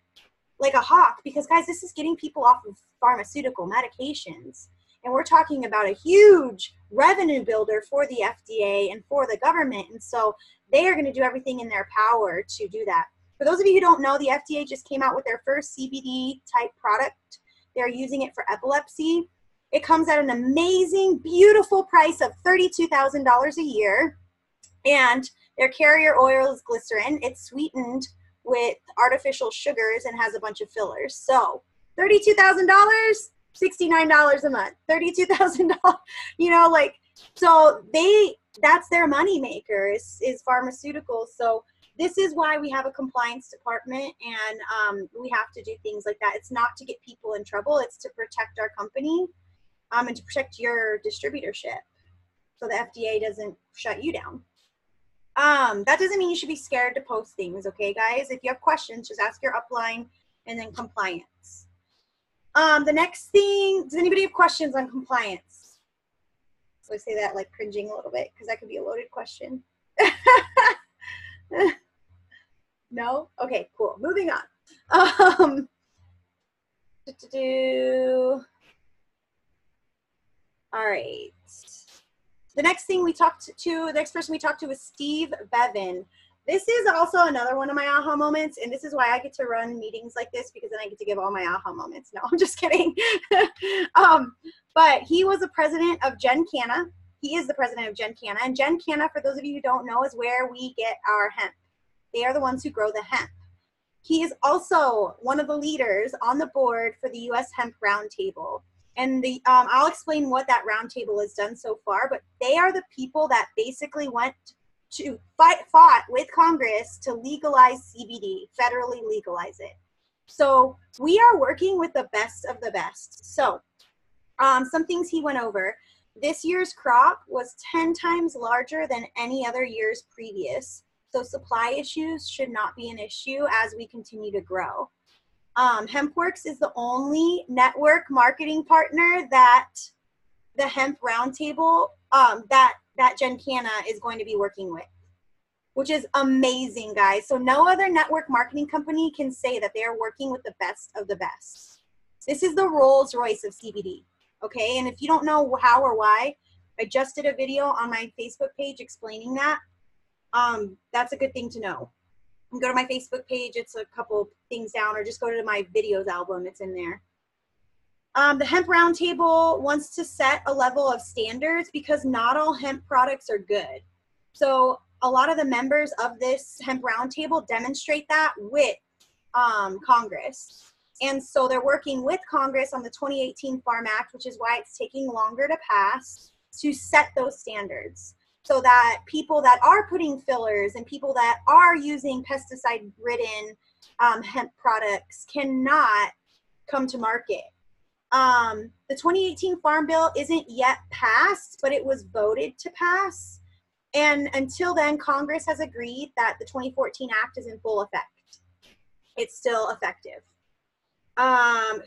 like a hawk, because guys, this is getting people off of pharmaceutical medications. And we're talking about a huge revenue builder for the FDA and for the government. And so they are going to do everything in their power to do that. For those of you who don't know, the FDA just came out with their first CBD type product. They're using it for epilepsy. It comes at an amazing, beautiful price of $32,000 a year. And their carrier oil is glycerin. It's sweetened with artificial sugars and has a bunch of fillers. So $32,000, $69 a month, $32,000, so that's their money maker is pharmaceuticals. So this is why we have a compliance department, and we have to do things like that. It's not to get people in trouble. It's to protect our company and to protect your distributorship so the FDA doesn't shut you down. That doesn't mean you should be scared to post things, okay, guys? If you have questions, just ask your upline and then compliance. The next thing, does anybody have questions on compliance? So I say that like cringing a little bit because that could be a loaded question. No? Okay, cool. Moving on. All right. The next person we talked to was Steve Bevan. this is also another one of my aha moments, and this is why I get to run meetings like this, because then I get to give all my aha moments. No, I'm just kidding. But he was the president of Gen Canna. He is the president of Gen Canna, and Gen Canna, for those of you who don't know, is where we get our hemp. They are the ones who grow the hemp. He is also one of the leaders on the board for the U.S. Hemp Roundtable. And I'll explain what that roundtable has done so far, but they are the people that basically went to fought with Congress to legalize CBD, federally legalize it. So we are working with the best of the best. So some things he went over. This year's crop was 10 times larger than any other years previous. So supply issues should not be an issue as we continue to grow. Hempworx is the only network marketing partner that the Hemp Roundtable, that Gen Canna is going to be working with, which is amazing, guys. So no other network marketing company can say that they are working with the best of the best. This is the Rolls Royce of CBD, okay? And if you don't know how or why, I just did a video on my Facebook page explaining that. That's a good thing to know. You can go to my Facebook page, it's a couple things down, or just go to my videos album, it's in there. The Hemp Roundtable wants to set a level of standards because not all hemp products are good. So a lot of the members of this Hemp Roundtable demonstrate that with Congress. And so they're working with Congress on the 2018 Farm Act, which is why it's taking longer to pass, to set those standards, so that people that are putting fillers and people that are using pesticide-ridden hemp products cannot come to market. The 2018 Farm Bill isn't yet passed, but it was voted to pass. And until then, Congress has agreed that the 2014 Act is in full effect. It's still effective.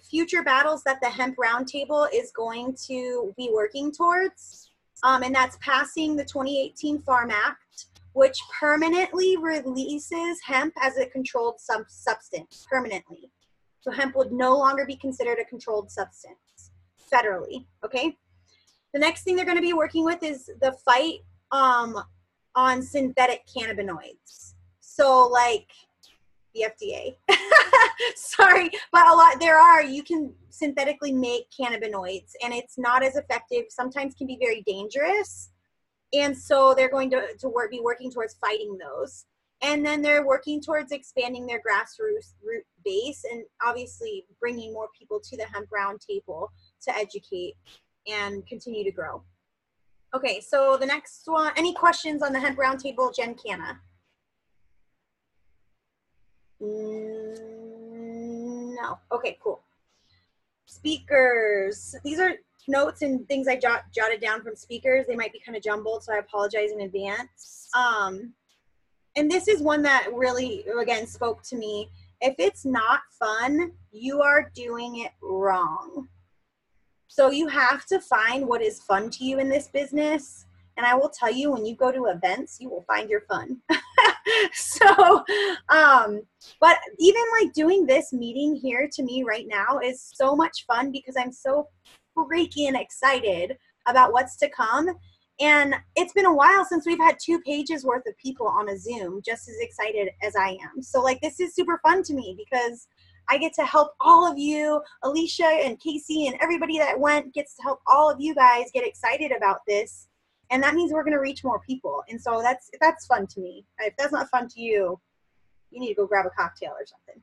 Future battles that the Hemp Roundtable is going to be working towards, and that's passing the 2018 Farm Act, which permanently releases hemp as a controlled substance, permanently. So hemp would no longer be considered a controlled substance federally, okay? The next thing they're going to be working with is the fight on synthetic cannabinoids. So like the FDA. Sorry, but you can synthetically make cannabinoids, and it's not as effective, sometimes can be very dangerous. And so they're going to be working towards fighting those. And then they're working towards expanding their grassroots base and obviously bringing more people to the Hemp Roundtable to educate and continue to grow. Okay, so the next one, any questions on the Hemp Roundtable Gen Canna? No. Okay, cool. Speakers. These are notes and things I jotted down from speakers. They might be kind of jumbled, so I apologize in advance. And this is one that really, again, spoke to me. If it's not fun, you are doing it wrong. So you have to find what is fun to you in this business. And I will tell you, when you go to events, you will find your fun. So, but even like doing this meeting here to me right now is so much fun because I'm so freaking excited about what's to come. And it's been a while since we've had 2 pages worth of people on a Zoom, just as excited as I am. So like, this is super fun to me because I get to help all of you, Alicia and Casey and everybody that went gets to help all of you guys get excited about this. And that means we're going to reach more people. And so that's fun to me. If that's not fun to you, you need to go grab a cocktail or something.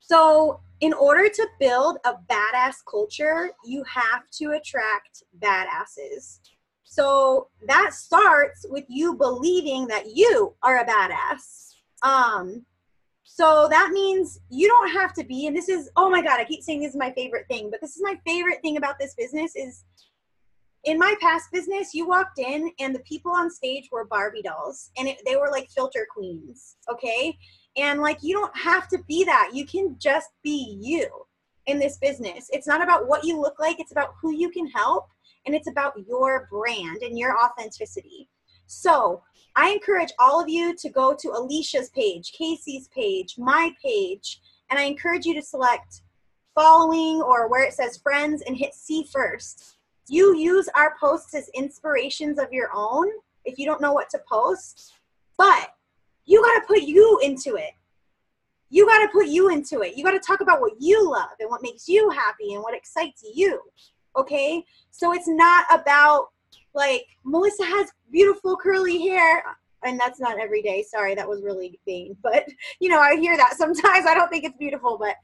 So in order to build a badass culture, you have to attract badasses. So that starts with you believing that you are a badass. So that means you don't have to be, and this is, oh my God, I keep saying this is my favorite thing, but this is my favorite thing about this business is, in my past business, you walked in and the people on stage were Barbie dolls, and they were like filter queens, okay? And like, you don't have to be that. You can just be you in this business. It's not about what you look like. It's about who you can help, and it's about your brand and your authenticity. So I encourage all of you to go to Alicia's page, Casey's page, my page, and I encourage you to select following or where it says friends and hit see first. You use our posts as inspirations of your own. if you don't know what to post. But you got to put you into it. You got to put you into it. You got to talk about what you love and what makes you happy and what excites you. Okay? So it's not about like, Melissa has beautiful curly hair. And that's not every day. Sorry, that was really vain. But, you know, I hear that sometimes. I don't think it's beautiful. But,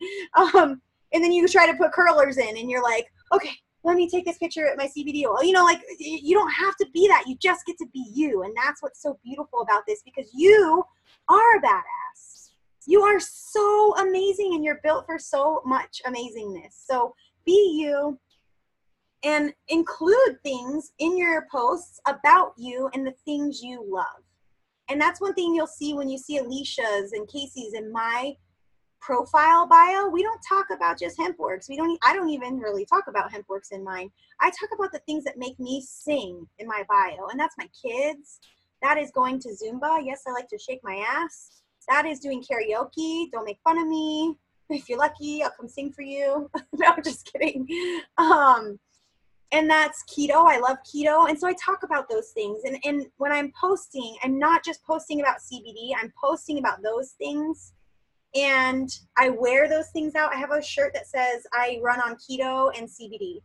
and then you try to put curlers in and you're like, okay, let me take this picture at my CBD oil. You know, like, you don't have to be that. You just get to be you. And that's what's so beautiful about this, because you are a badass. You are so amazing and you're built for so much amazingness. So be you and include things in your posts about you and the things you love. And that's one thing you'll see when you see Alicia's and Casey's in my profile bio. We don't talk about just Hempworx. I don't even really talk about Hempworx in mine. I talk about the things that make me sing in my bio. And that's my kids. That is going to Zumba. Yes, I like to shake my ass. That is doing karaoke. Don't make fun of me. If you're lucky, I'll come sing for you. No, I'm just kidding. And that's keto. I love keto. And so I talk about those things. And when I'm posting, I'm not just posting about CBD. I'm posting about those things. And I wear those things out. I have a shirt that says I run on keto and CBD.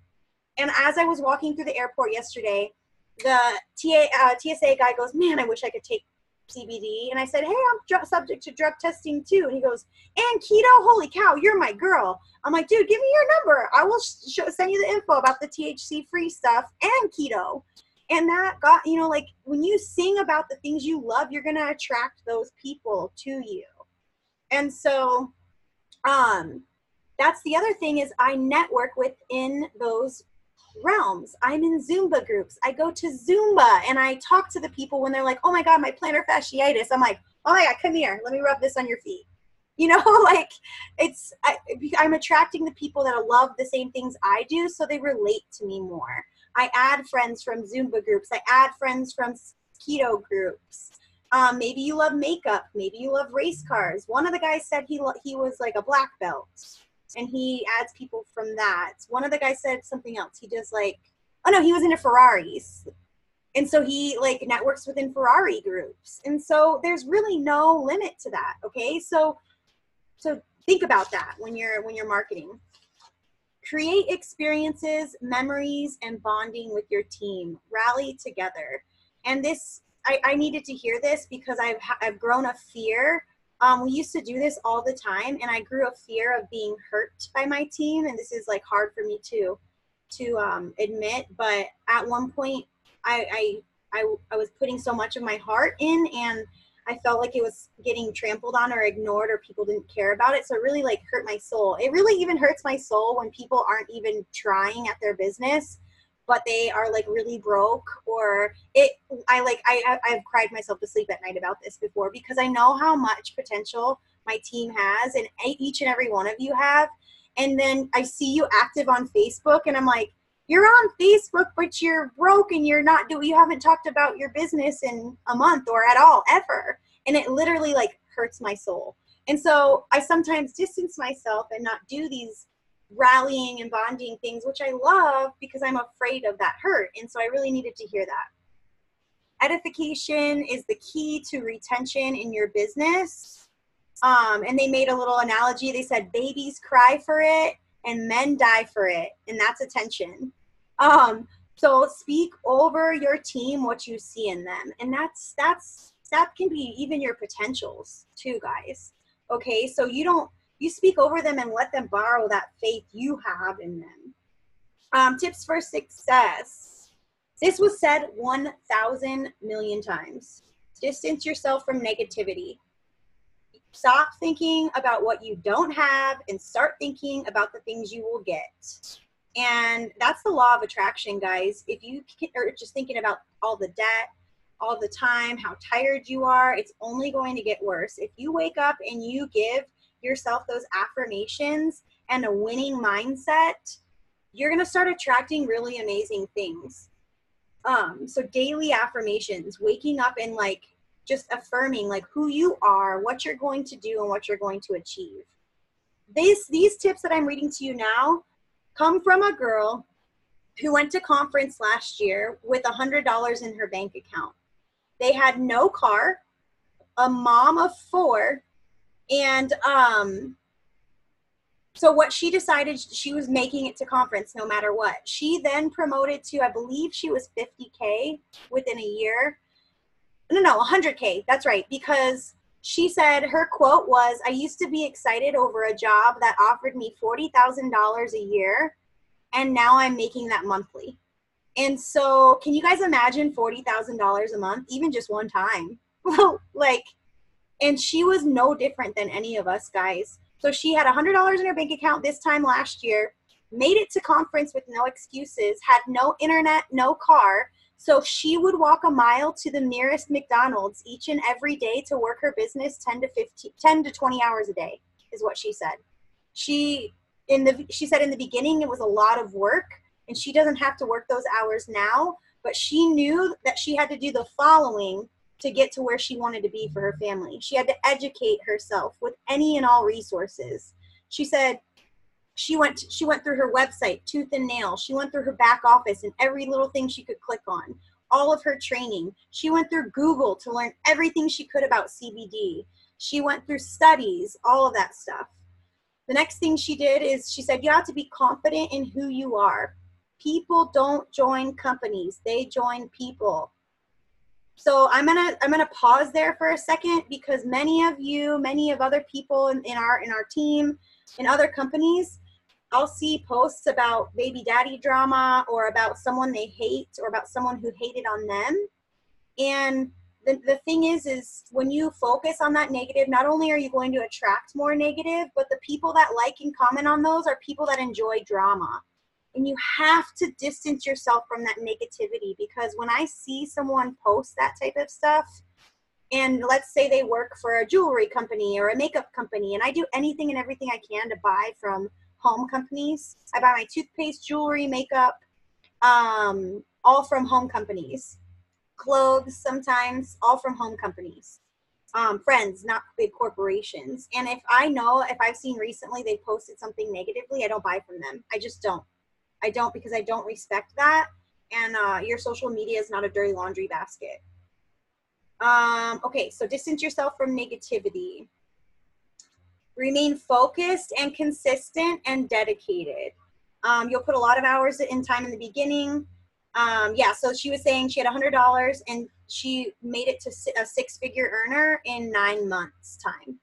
And as I was walking through the airport yesterday, the TSA guy goes, man, I wish I could take CBD. And I said, hey, I'm subject to drug testing too. And he goes, and keto? Holy cow, you're my girl. I'm like, dude, give me your number. I will send you the info about the THC free stuff and keto. And that got, you know, like when you sing about the things you love, you're going to attract those people to you. And so that's the other thing is I network within those realms. I'm in Zumba groups. I go to Zumba and I talk to the people when they're like, oh my God, my plantar fasciitis. I'm like, oh my God, come here. Let me rub this on your feet. You know, like I'm attracting the people that love the same things I do, so they relate to me more. I add friends from Zumba groups. I add friends from keto groups. Maybe you love makeup. Maybe you love race cars. One of the guys said he was like a black belt. And he adds people from that. One of the guys said something else. He does like, oh no, he was into Ferraris. And so he like networks within Ferrari groups. And so there's really no limit to that. Okay. So think about that when you're marketing. Create experiences, memories, and bonding with your team. Rally together. And this, I needed to hear this because I've grown a fear. We used to do this all the time, and I grew a fear of being hurt by my team, and this is like hard for me to admit. But at one point, I was putting so much of my heart in, and I felt like it was getting trampled on or ignored, or people didn't care about it. So it really like hurt my soul. It really even hurts my soul when people aren't even trying at their business, but they are like really broke, or I've cried myself to sleep at night about this before, because I know how much potential my team has, and each and every one of you have. And then I see you active on Facebook, and I'm like, you're on Facebook, but you're broke and you haven't talked about your business in a month or at all ever. And it literally like hurts my soul. And so I sometimes distance myself and not do these rallying and bonding things, which I love, because I'm afraid of that hurt. And so I really needed to hear that. Edification is the key to retention in your business. And they made a little analogy. They said babies cry for it and men die for it, and that's attention. So speak over your team what you see in them, and that can be even your potentials too, guys. Okay, so you speak over them and let them borrow that faith you have in them. Tips for success. This was said 1,000 million times. Distance yourself from negativity. Stop thinking about what you don't have and start thinking about the things you will get. And that's the law of attraction, guys. If you are just thinking about all the debt, all the time, how tired you are, it's only going to get worse. If you wake up and you give yourself those affirmations and a winning mindset, you're going to start attracting really amazing things. So daily affirmations, waking up and like just affirming like who you are, what you're going to do, and what you're going to achieve. These tips that I'm reading to you now come from a girl who went to conference last year with $100 in her bank account. They had no car, a mom of 4, and so what she decided, she was making it to conference no matter what. She then promoted to, I believe she was 50K within a year. No, 100K. That's right. Because she said her quote was, I used to be excited over a job that offered me $40,000 a year, and now I'm making that monthly. And so can you guys imagine $40,000 a month, even just one time? Like, and she was no different than any of us guys. So she had $100 in her bank account this time last year, made it to conference with no excuses, had no internet, no car. So she would walk a mile to the nearest McDonald's each and every day to work her business 10 to 20 hours a day, is what she said. She said in the beginning it was a lot of work, and she doesn't have to work those hours now, but she knew that she had to do the following to get to where she wanted to be for her family. She had to educate herself with any and all resources. She said she went through her website tooth and nail. She went through her back office and every little thing she could click on, all of her training. She went through Google to learn everything she could about CBD. She went through studies, all of that stuff. The next thing she did is she said, you have to be confident in who you are. People don't join companies, they join people. So I'm gonna pause there for a second, because many of other people in our team, in other companies, I'll see posts about baby daddy drama, or about someone they hate, or about someone who hated on them. And the thing is when you focus on that negative, not only are you going to attract more negative, but the people that like and comment on those are people that enjoy drama. And you have to distance yourself from that negativity, because when I see someone post that type of stuff, and let's say they work for a jewelry company or a makeup company, and I do anything and everything I can to buy from home companies. I buy my toothpaste, jewelry, makeup, all from home companies. Clothes sometimes, all from home companies. Friends, not big corporations. And if I've seen recently they posted something negatively, I don't buy from them. I just don't. I don't, because I don't respect that. And your social media is not a dirty laundry basket. Okay, so distance yourself from negativity. Remain focused and consistent and dedicated. You'll put a lot of hours in time in the beginning. Yeah, so she was saying she had $100 and she made it to a 6-figure earner in 9 months time.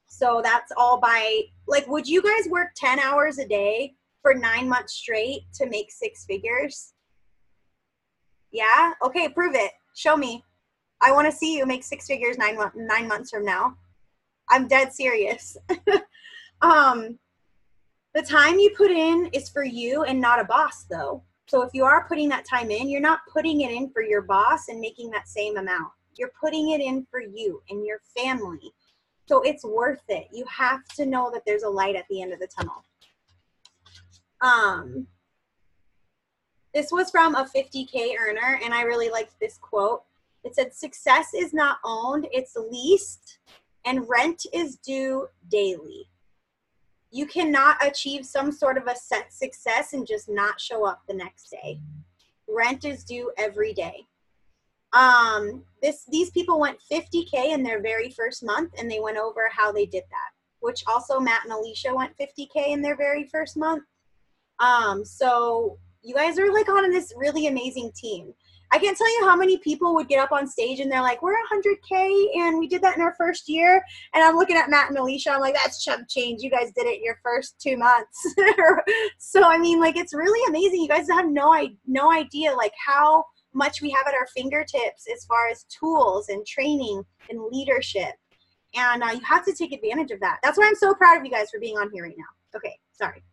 So that's all by, like, would you guys work 10 hours a day for 9 months straight to make 6 figures? Yeah? Okay, prove it. Show me. I want to see you make 6 figures 9 months from now. I'm dead serious. The time you put in is for you and not a boss, though. So if you are putting that time in, you're not putting it in for your boss and making that same amount. You're putting it in for you and your family. So it's worth it. You have to know that there's a light at the end of the tunnel. This was from a 50K earner, and I really liked this quote. It said, success is not owned, it's leased, and rent is due daily. You cannot achieve some sort of a set success and just not show up the next day. Rent is due every day. These people went 50K in their very first month, and they went over how they did that, which also Matt and Alicia went 50K in their very first month. So you guys are like on this really amazing team. I can't tell you how many people would get up on stage and they're like, we're 100K and we did that in our first year. And I'm looking at Matt and Alicia. I'm like, that's chump change. You guys did it in your first 2 months. So, I mean, like, it's really amazing. You guys have no idea like how much we have at our fingertips as far as tools and training and leadership. And you have to take advantage of that. That's why I'm so proud of you guys for being on here right now. Okay, sorry.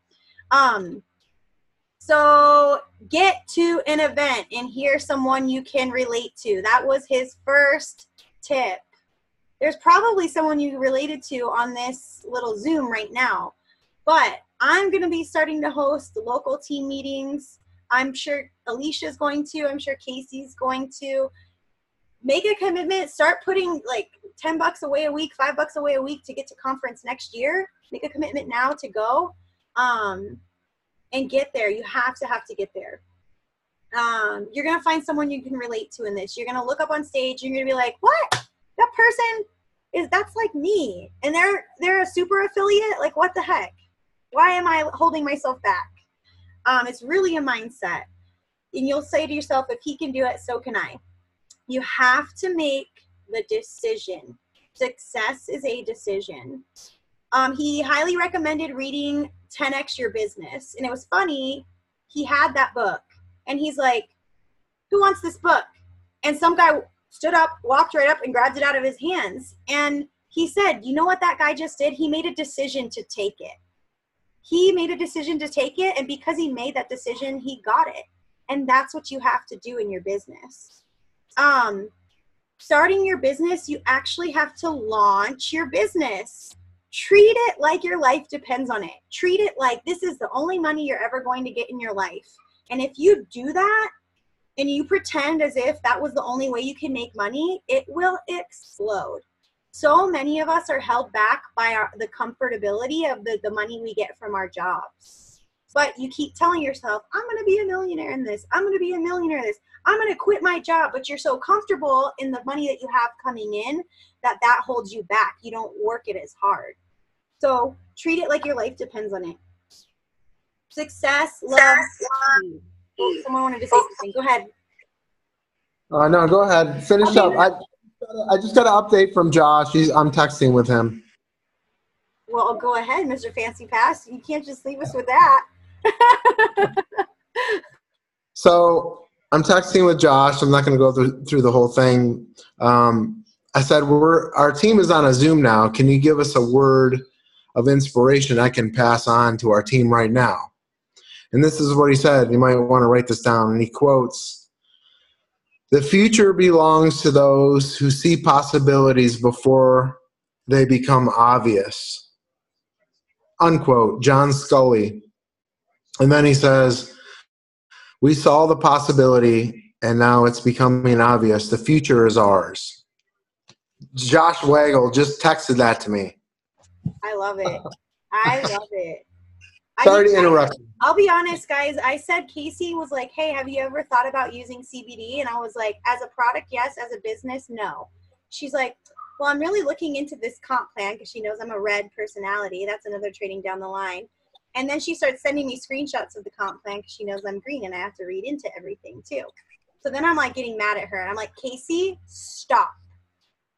So get to an event and hear someone you can relate to. That was his first tip. There's probably someone you related to on this little Zoom right now. But I'm going to be starting to host local team meetings. I'm sure Alicia's going to. I'm sure Casey's going to. Make a commitment. Start putting like $10 away a week, $5 away a week to get to conference next year. Make a commitment now to go. And get there. You have to get there. You're going to find someone you can relate to in this. You're going to look up on stage. You're going to be like, what? That person that's like me. And they're a super affiliate. Like, what the heck? Why am I holding myself back? It's really a mindset. And you'll say to yourself, if he can do it, so can I. You have to make the decision. Success is a decision. He highly recommended reading 10X Your Business. And it was funny. He had that book. And he's like, who wants this book? And some guy stood up, walked right up, and grabbed it out of his hands. And he said, you know what that guy just did? He made a decision to take it. He made a decision to take it. And because he made that decision, he got it. And that's what you have to do in your business. Starting your business, you actually have to launch your business. Treat it like your life depends on it. Treat it like this is the only money you're ever going to get in your life. And if you do that and you pretend as if that was the only way you can make money, it will explode. So many of us are held back by the comfortability of the money we get from our jobs. But you keep telling yourself, I'm going to be a millionaire in this. I'm going to be a millionaire in this. I'm going to quit my job. But you're so comfortable in the money that you have coming in that holds you back. You don't work it as hard. So treat it like your life depends on it. Success, love, speed. Oh, someone wanted to say something. Go ahead. No, go ahead. Finish up. I just got an update from Josh. I'm texting with him. Well, go ahead, Mr. Fancy Pass. You can't just leave us with that. So I'm texting with Josh. I'm not going to go through the whole thing. I said, our team is on a Zoom now. Can you give us a word of inspiration I can pass on to our team right now? And this is what he said. You might want to write this down. And he quotes, the future belongs to those who see possibilities before they become obvious. Unquote, John Scully. And then he says, we saw the possibility and now it's becoming obvious. The future is ours. Josh Waggle just texted that to me. I love it. I love it. Sorry to interrupt. I'll be honest, guys. I said Casey was like, hey, have you ever thought about using CBD? And I was like, as a product, yes. As a business, no. She's like, well, I'm really looking into this comp plan because she knows I'm a red personality. That's another trading down the line. And then she starts sending me screenshots of the comp plan because she knows I'm green and I have to read into everything too. So then I'm like getting mad at her. And I'm like, Casey, stop.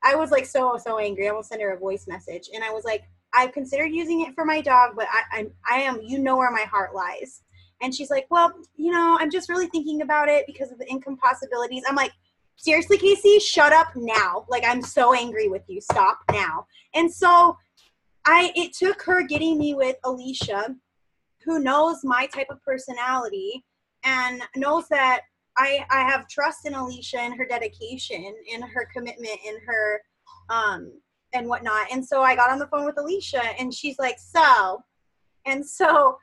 I was like so angry. I almost sent her a voice message. And I was like, I've considered using it for my dog, but I am, you know where my heart lies. And she's like, well, I'm just really thinking about it because of the income possibilities. I'm like, seriously, Casey, shut up now. Like, I'm so angry with you. Stop now. And so it took her getting me with Alicia, who knows my type of personality and knows that I have trust in Alicia and her dedication and her commitment and her, and whatnot. And so I got on the phone with Alicia and she's like, so, and so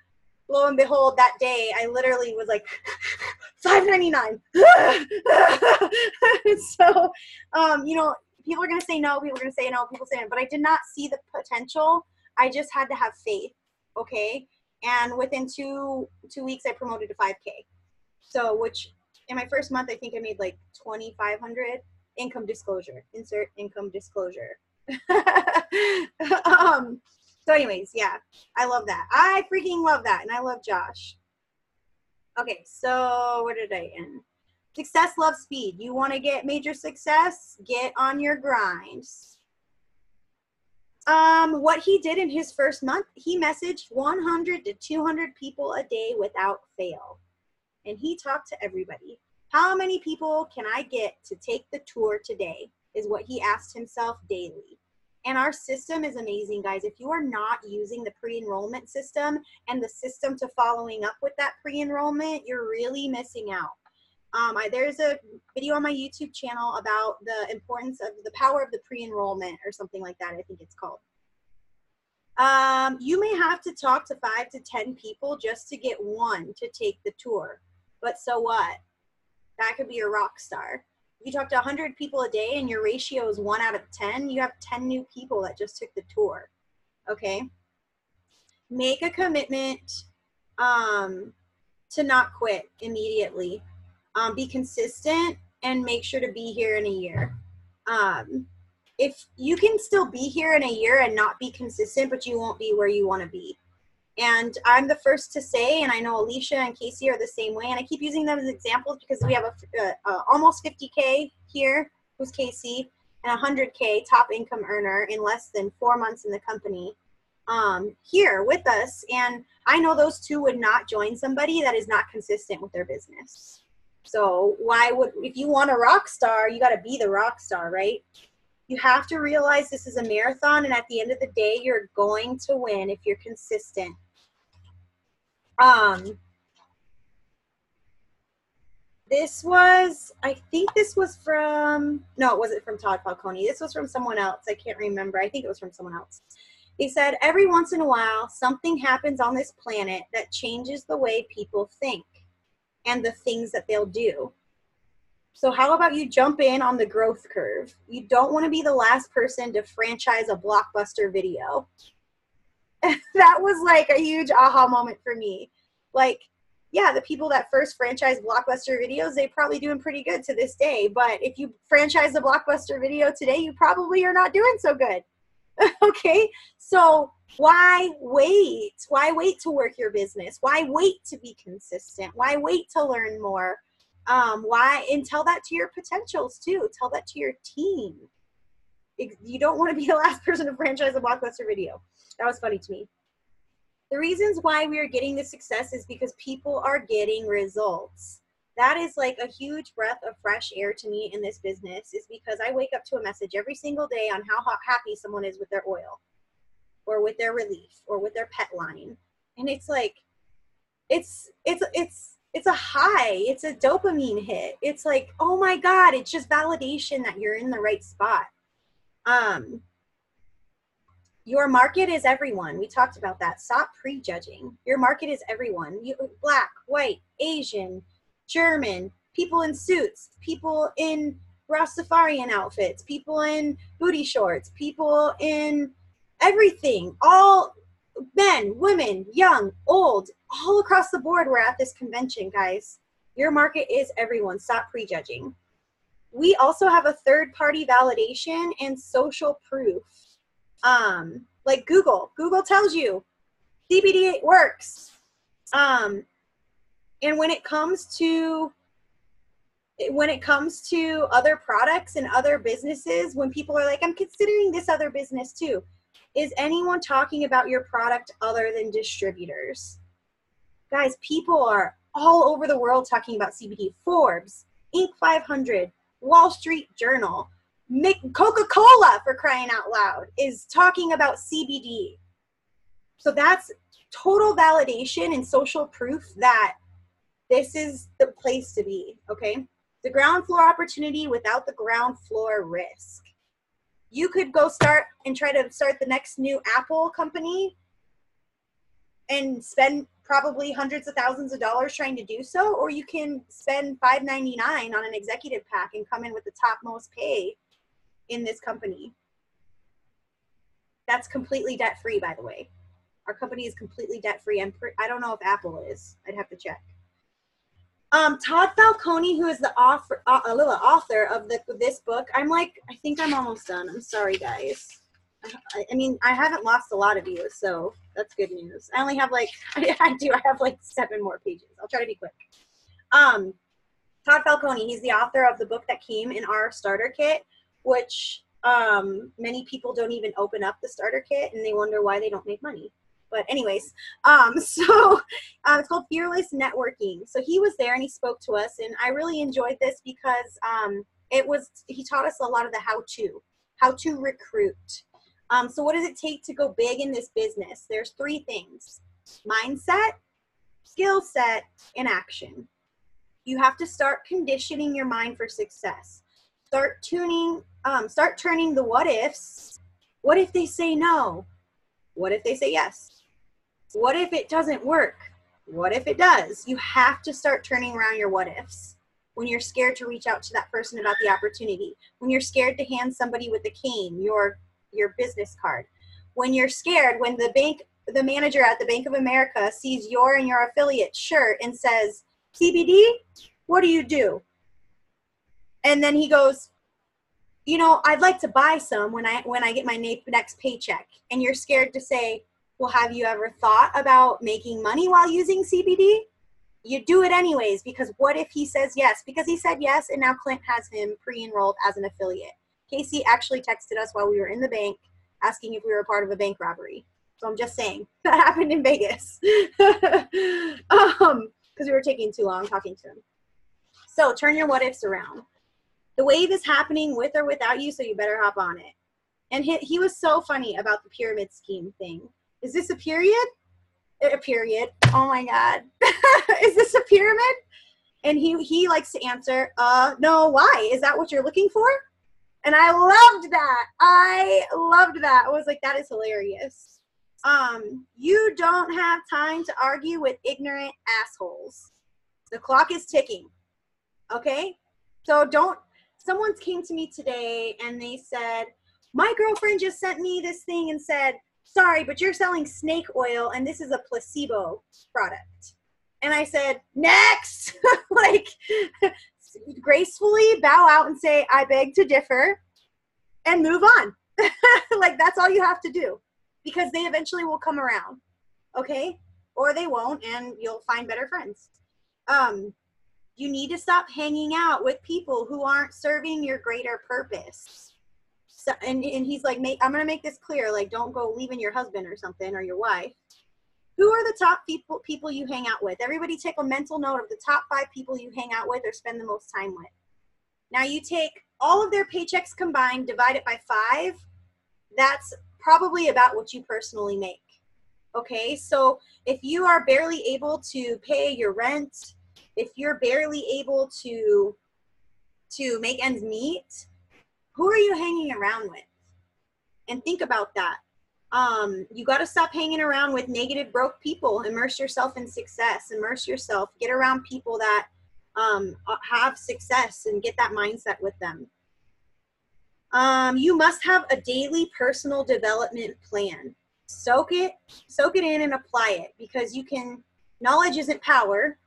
lo and behold, that day I literally was like $5.99. So, people are going to say no, people are going to say no, people say no, but I did not see the potential. I just had to have faith. Okay. And within two weeks I promoted to 5K. So, which in my first month, I think I made like 2,500 income disclosure, insert income disclosure. So anyways, yeah, I love that. I freaking love that. And I love Josh. Okay, so where did I end? Success loves speed. You want to get major success? Get on your grind. What he did in his first month, he messaged 100 to 200 people a day without fail. And he talked to everybody. How many people can I get to take the tour today is what he asked himself daily. And our system is amazing, guys. If you are not using the pre-enrollment system and the system to following up with that pre-enrollment, you're really missing out. There's a video on my YouTube channel about the importance of the power of the pre-enrollment or something like that, I think it's called. You may have to talk to 5 to 10 people just to get one to take the tour. But so what? That could be your rock star. If you talk to 100 people a day and your ratio is 1 out of 10, you have 10 new people that just took the tour. Okay? Make a commitment to not quit immediately. Be consistent and make sure to be here in a year. If you can still be here in a year and not be consistent, but you won't be where you want to be. And I'm the first to say, and I know Alicia and Casey are the same way, and I keep using them as examples because we have almost 50K here, who's Casey, and 100K top income earner in less than 4 months in the company here with us. And I know those two would not join somebody that is not consistent with their business. So why would, if you want a rock star, you got to be the rock star, right? You have to realize this is a marathon, and at the end of the day, you're going to win if you're consistent. This was, I think this was from, no, it wasn't from Todd Falcone. This was from someone else. I can't remember. I think it was from someone else. He said, every once in a while, something happens on this planet that changes the way people think and the things that they'll do. So how about you jump in on the growth curve? You don't want to be the last person to franchise a Blockbuster video. That was like a huge aha moment for me. Like, yeah, the people that first franchised Blockbuster videos, they're probably doing pretty good to this day. But if you franchise a Blockbuster video today, you probably are not doing so good. Okay, so why wait? Why wait to work your business? Why wait to be consistent? Why wait to learn more? Why? And tell that to your potentials too. Tell that to your team. You don't want to be the last person to franchise a Blockbuster video. That was funny to me. The reasons why we are getting this success is because people are getting results. That is like a huge breath of fresh air to me in this business, is because I wake up to a message every single day on how happy someone is with their oil or with their relief or with their pet line. And it's like, it's a high, it's a dopamine hit. It's like, oh my God, it's just validation that you're in the right spot. Your market is everyone. We talked about that. Stop prejudging. Your market is everyone. You, black, white, Asian, German, people in suits, people in Rastafarian outfits, people in booty shorts, people in everything, all men, women, young, old, all across the board. We're at this convention, guys. Your market is everyone. Stop prejudging. We also have a third-party validation and social proof. Like Google tells you CBD works. And when it comes to other products and other businesses, when people are like, I'm considering this other business too, is anyone talking about your product other than distributors? Guys, people are all over the world talking about CBD. Forbes, Inc. 500, Wall Street Journal, Coca-Cola, for crying out loud, is talking about CBD. So that's total validation and social proof that this is the place to be, okay? The ground floor opportunity without the ground floor risk. You could go start and try to start the next new Apple company and spend probably hundreds of thousands of dollars trying to do so, or you can spend $5.99 on an executive pack and come in with the topmost pay in this company. That's completely debt-free, by the way. Our company is completely debt-free. I don't know if Apple is. I'd have to check. Todd Falcone, who is the author of this book, I think I'm almost done. I'm sorry, guys. I mean, I haven't lost a lot of you, so that's good news. I only have I have 7 more pages. I'll try to be quick. Todd Falcone, he's the author of the book that came in our starter kit, which many people don't even open up the starter kit, and they wonder why they don't make money. But anyways, it's called Fearless Networking. So he was there and he spoke to us, and I really enjoyed this because he taught us a lot of the how to recruit. So what does it take to go big in this business? There's 3 things: mindset, skill set, and action. You have to start conditioning your mind for success. Start turning the what ifs. What if they say no? What if they say yes? What if it doesn't work? What if it does? You have to start turning around your what ifs. When you're scared to reach out to that person about the opportunity. When you're scared to hand somebody with a cane your business card. When you're scared, when the manager at the Bank of America sees your and your affiliate shirt and says, CBD, what do you do? And then he goes, you know, I'd like to buy some when I get my next paycheck. And you're scared to say, well, have you ever thought about making money while using CBD? You do it anyways, because what if he says yes? Because he said yes, and now Clint has him pre-enrolled as an affiliate. Casey actually texted us while we were in the bank asking if we were a part of a bank robbery. So I'm just saying, that happened in Vegas. Because we were taking too long talking to him. So turn your what ifs around. The wave is happening with or without you, so you better hop on it. And he was so funny about the pyramid scheme thing. Is this a period? A period. Oh my God. Is this a pyramid? And he likes to answer, no, why? Is that what you're looking for? And I loved that. I was like, that is hilarious. You don't have time to argue with ignorant assholes. The clock is ticking. Okay? So someone came to me today and they said, my girlfriend just sent me this thing and said, sorry, but you're selling snake oil and this is a placebo product. And I said, next, like gracefully bow out and say, I beg to differ, and move on. Like, that's all you have to do, because they eventually will come around. Okay. Or they won't, and you'll find better friends. You need to stop hanging out with people who aren't serving your greater purpose. So, and he's like, I'm going to make this clear. Like, don't go leaving your husband or something, or your wife. Who are the top people you hang out with? Everybody take a mental note of the top 5 people you hang out with or spend the most time with. Now you take all of their paychecks combined, divide it by 5. That's probably about what you personally make. Okay, so if you are barely able to pay your rent, if you're barely able to make ends meet, who are you hanging around with? And think about that. You got to stop hanging around with negative, broke people. Immerse yourself in success. Immerse yourself. Get around people that have success and get that mindset with them. You must have a daily personal development plan. Soak it in and apply it, because knowledge isn't power.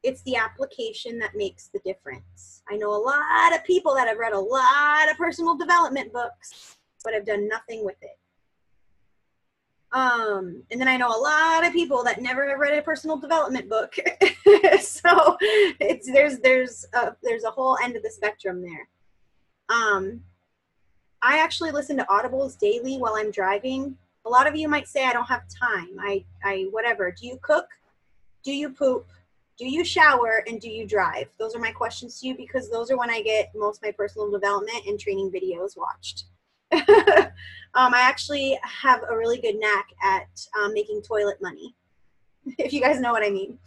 It's the application that makes the difference. I know a lot of people that have read a lot of personal development books, but have done nothing with it. And then I know a lot of people that never have read a personal development book. So there's a whole end of the spectrum there. I actually listen to audibles daily while I'm driving. A lot of you might say I don't have time. Whatever. Do you cook? Do you poop? Do you shower? And do you drive? Those are my questions to you, because those are when I get most of my personal development and training videos watched. I actually have a really good knack at making toilet money, if you guys know what I mean.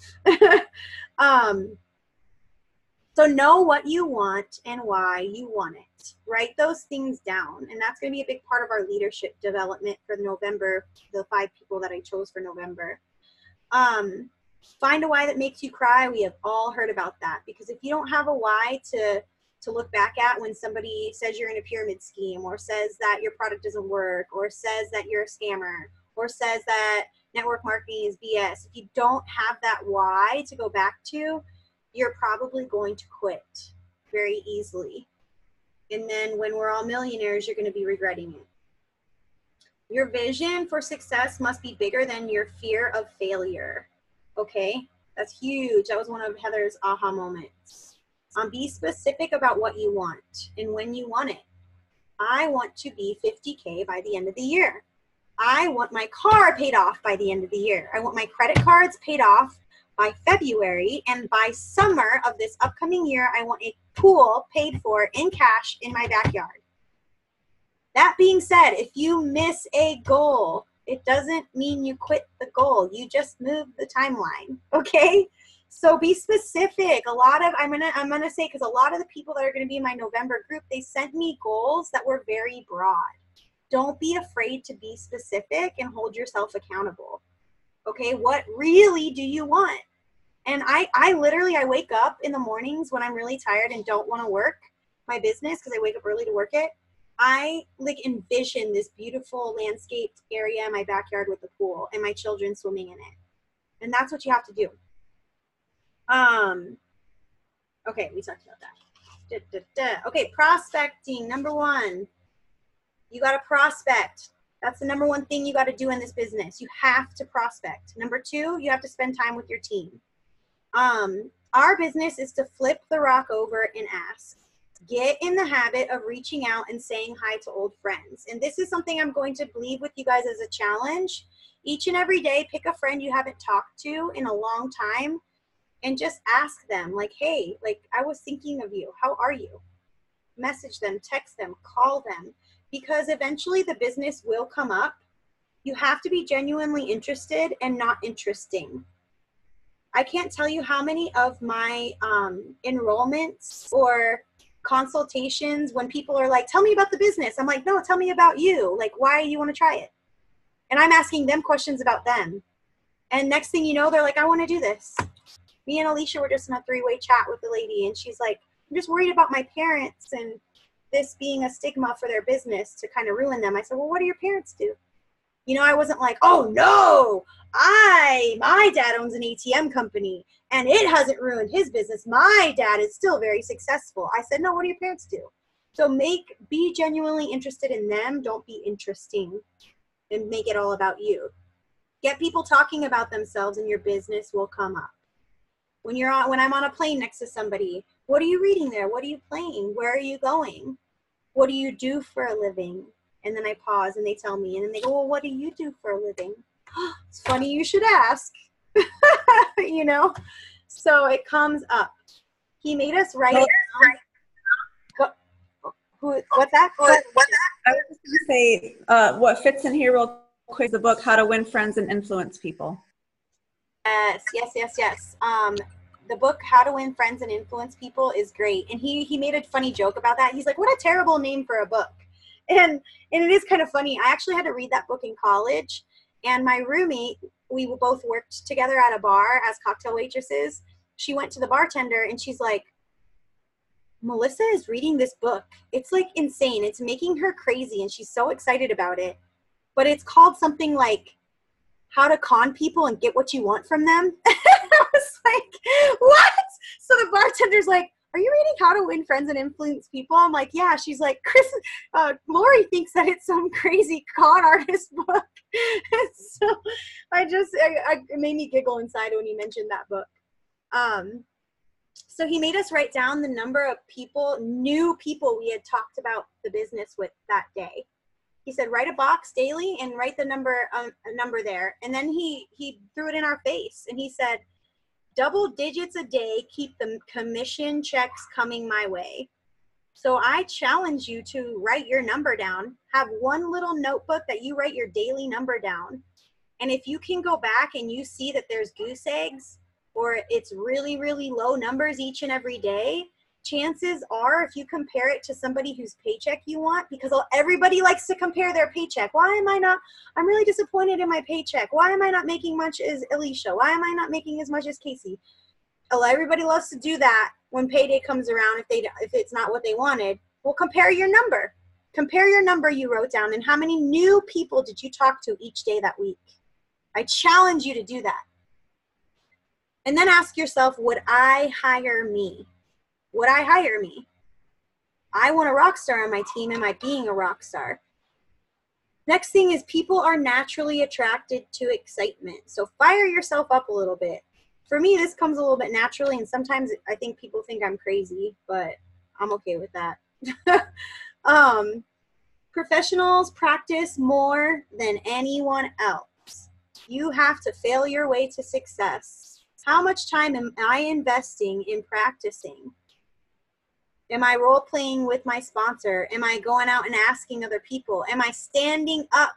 So know what you want and why you want it. Write those things down. And that's going to be a big part of our leadership development for November, the 5 people that I chose for November. Find a why that makes you cry. We have all heard about that, because if you don't have a why to look back at when somebody says you're in a pyramid scheme, or says that your product doesn't work, or says that you're a scammer, or says that network marketing is BS, if you don't have that why to go back to, you're probably going to quit very easily. And then when we're all millionaires, you're going to be regretting it. Your vision for success must be bigger than your fear of failure. Okay, that's huge. That was one of Heather's aha moments. Be specific about what you want and when you want it. I want to be 50K by the end of the year. I want my car paid off by the end of the year. I want my credit cards paid off by February, and by summer of this upcoming year, I want a pool paid for in cash in my backyard. That being said, if you miss a goal, it doesn't mean you quit the goal. You just move the timeline, okay? So be specific. I'm gonna say, because a lot of the people that are gonna be in my November group, they sent me goals that were very broad. Don't be afraid to be specific and hold yourself accountable. Okay, what really do you want? And I literally wake up in the mornings when I'm really tired and don't want to work my business, because I wake up early to work it. I envision this beautiful landscaped area in my backyard with the pool and my children swimming in it. And that's what you have to do. Okay, we talked about that. Okay, prospecting, number 1. You got to prospect. That's the number 1 thing you got to do in this business. You have to prospect. Number 2, you have to spend time with your team. Our business is to flip the rock over and ask. Get in the habit of reaching out and saying hi to old friends. And this is something I'm going to leave with you guys as a challenge. Each and every day, pick a friend you haven't talked to in a long time and just ask them, like, hey, like, I was thinking of you. How are you? Message them, text them, call them, because eventually the business will come up. You have to be genuinely interested and not interesting. I can't tell you how many of my enrollments or consultations, when people are like, tell me about the business. I'm like, no, tell me about you. Like, why do you want to try it? And I'm asking them questions about them. And next thing you know, they're like, I want to do this. Me and Alicia were just in a 3-way chat with the lady, and she's like, I'm just worried about my parents and this being a stigma for their business to kind of ruin them. I said, well, what do your parents do? You know, I wasn't like, oh no, my dad owns an ATM company and it hasn't ruined his business. My dad is still very successful. I said, no, what do your parents do? So be genuinely interested in them. Don't be interesting and make it all about you. Get people talking about themselves and your business will come up. When I'm on a plane next to somebody, what are you reading there? What are you playing? Where are you going? What do you do for a living? And then I pause and they tell me, and then they go, well, what do you do for a living? It's funny you should ask. You know? So it comes up. He made us write it down. What's that? I was just going to say, what fits in here real quick is the book, How to Win Friends and Influence People. Yes. The book, How to Win Friends and Influence People, is great. And he made a funny joke about that. He's like, what a terrible name for a book. And it is kind of funny. I actually had to read that book in college. And my roommate, we both worked together at a bar as cocktail waitresses. She went to the bartender and she's like, Melissa is reading this book. It's like insane. It's making her crazy. And she's so excited about it. But it's called something like How to Con People and Get What You Want from Them. I was like, what? So the bartender's like, are you reading How to Win Friends and Influence People? I'm like, yeah. She's like, Lori thinks that it's some crazy con artist book. So it made me giggle inside when he mentioned that book. So he made us write down the number of new people we had talked about the business with that day. He said, write a box daily and write the number, a number there. And then he threw it in our face and he said, double digits a day, keep the commission checks coming my way. So I challenge you to write your number down. Have one little notebook that you write your daily number down. And if you can go back and you see that there's goose eggs or it's really, really low numbers each and every day, chances are, if you compare it to somebody whose paycheck you want, because everybody likes to compare their paycheck. Why am I not, I'm really disappointed in my paycheck. Why am I not making much as Alicia? Why am I not making as much as Casey? Everybody loves to do that when payday comes around if it's not what they wanted. Well, compare your number. Compare your number you wrote down and how many new people did you talk to each day that week. I challenge you to do that. And then ask yourself, would I hire me? Would I hire me? I want a rock star on my team. Am I being a rock star? Next thing is people are naturally attracted to excitement. So fire yourself up a little bit. For me, this comes a little bit naturally, and sometimes I think people think I'm crazy, but I'm okay with that. Professionals practice more than anyone else. You have to fail your way to success. How much time am I investing in practicing? Am I role playing with my sponsor? Am I going out and asking other people? Am I standing up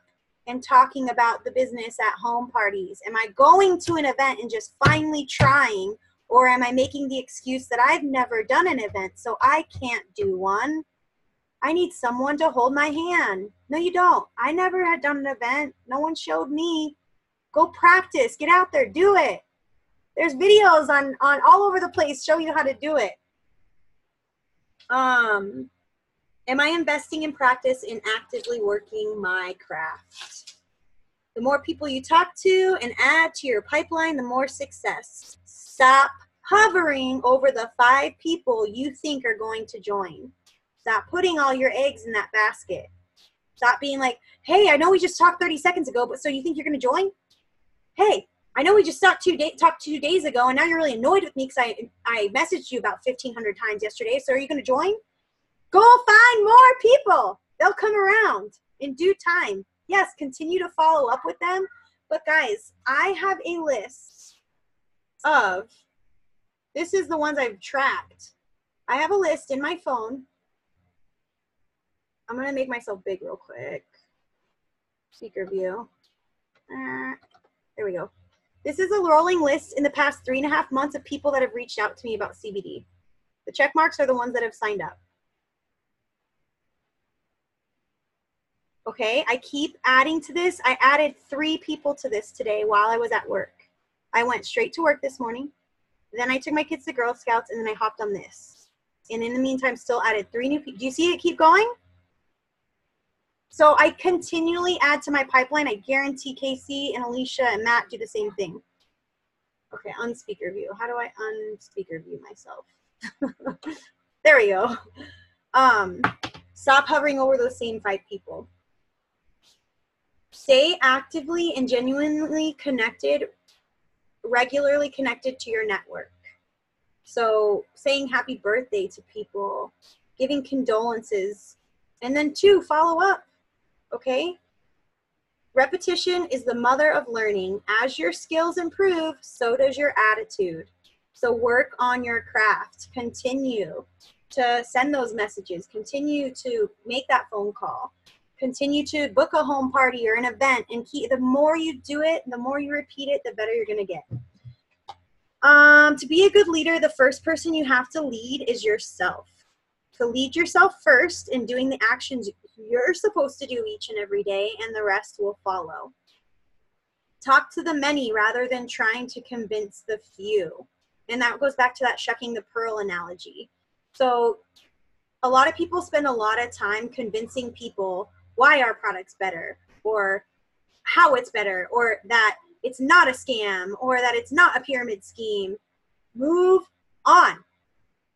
and talking about the business at home parties? Am I going to an event and just finally trying? Or am I making the excuse that I've never done an event, so I can't do one? I need someone to hold my hand. No, you don't. I never had done an event. No one showed me. Go practice. Get out there. Do it. There's videos on all over the place show you how to do it. Am I investing in practice and actively working my craft? The more people you talk to and add to your pipeline, the more success. Stop hovering over the 5 people you think are going to join. Stop putting all your eggs in that basket. Stop being like, hey, I know we just talked 30 seconds ago, but so you think you're going to join? Hey, I know we just talked 2 days ago, and now you're really annoyed with me because I messaged you about 1,500 times yesterday, so are you going to join? Go find more people. They'll come around in due time. Yes, continue to follow up with them. But guys, I have a list of, this is the ones I've tracked. I have a list in my phone. I'm going to make myself big real quick. Speaker view. There we go. This is a rolling list in the past 3.5 months of people that have reached out to me about CBD. The check marks are the ones that have signed up. Okay, I keep adding to this. I added 3 people to this today while I was at work. I went straight to work this morning. Then I took my kids to Girl Scouts, and then I hopped on this. And in the meantime, still added 3 new people. Do you see it keep going? So I continually add to my pipeline. I guarantee Casey and Alicia and Matt do the same thing. Okay, unspeaker view. How do I unspeaker view myself? There we go. Stop hovering over those same 5 people. Stay actively and genuinely connected, regularly connected to your network. So saying happy birthday to people, giving condolences, and then 2, follow up. Okay? Repetition is the mother of learning. As your skills improve, so does your attitude. So work on your craft. Continue to send those messages. Continue to make that phone call. Continue to book a home party or an event. And the more you do it, the more you repeat it, the better you're going to get. To be a good leader, the first person you have to lead is yourself. To lead yourself first in doing the actions you're supposed to do each and every day, and the rest will follow. Talk to the many rather than trying to convince the few. And that goes back to that shucking the pearl analogy. So a lot of people spend a lot of time convincing people why our product's better, or how it's better, or that it's not a scam, or that it's not a pyramid scheme. Move on.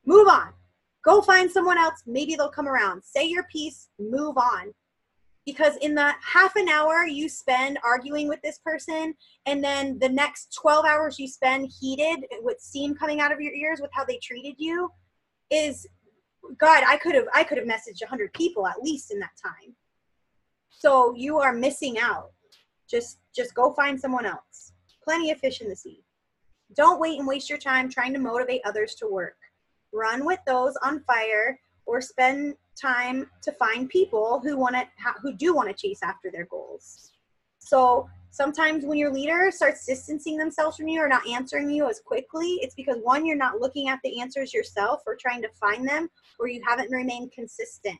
Move on. Go find someone else. Maybe they'll come around. Say your piece. Move on. Because in the half an hour you spend arguing with this person, and then the next 12 hours you spend heated with steam coming out of your ears with how they treated you, is, God, I could have messaged 100 people at least in that time. So you are missing out. Just go find someone else. Plenty of fish in the sea. Don't wait and waste your time trying to motivate others to work. Run with those on fire, or spend time to find people who do want to chase after their goals. So sometimes when your leader starts distancing themselves from you or not answering you as quickly, it's because, 1, you're not looking at the answers yourself or trying to find them, or you haven't remained consistent.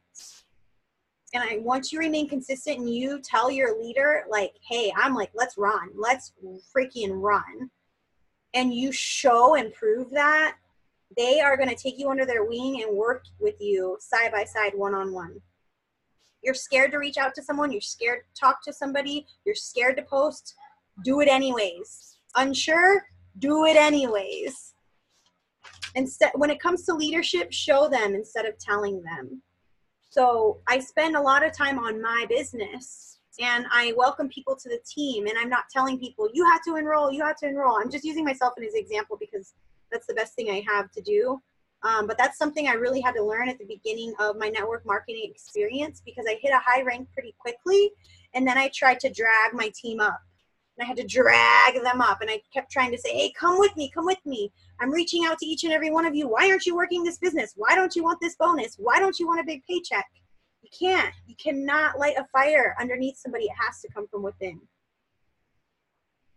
And once you remain consistent and you tell your leader, like, hey, let's run. Let's freaking run. And you show and prove that, they are going to take you under their wing and work with you side by side, one-on-one. You're scared to reach out to someone. You're scared to talk to somebody. You're scared to post. Do it anyways. Unsure? Do it anyways. Instead, when it comes to leadership, show them instead of telling them. So I spend a lot of time on my business, and I welcome people to the team, and I'm not telling people, you have to enroll, you have to enroll. I'm just using myself as an example because that's the best thing I have to do. But that's something I really had to learn at the beginning of my network marketing experience, because I hit a high rank pretty quickly, and then I tried to drag my team up. And I had to drag them up, and I kept trying to say, hey, come with me, come with me. I'm reaching out to each and every one of you. Why aren't you working this business? Why don't you want this bonus? Why don't you want a big paycheck? You can't. You cannot light a fire underneath somebody. It has to come from within.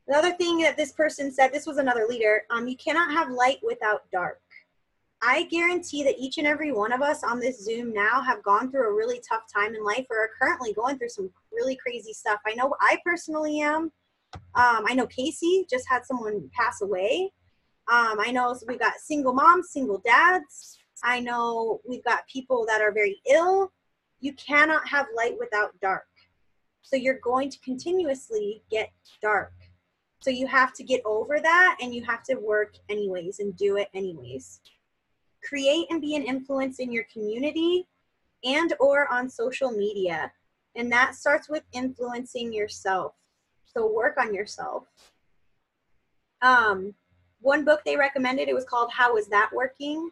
The other thing that this person said, this was another leader, you cannot have light without dark. I guarantee that each and every one of us on this Zoom now have gone through a really tough time in life, or are currently going through some really crazy stuff. I know I personally am. I know Casey just had someone pass away. I know we've got single moms, single dads. I know we've got people that are very ill. You cannot have light without dark. So you're going to continuously get dark. So you have to get over that, and you have to work anyways and do it anyways. Create and be an influence in your community and or on social media. And that starts with influencing yourself. So work on yourself. One book they recommended, it was called How Is That Working?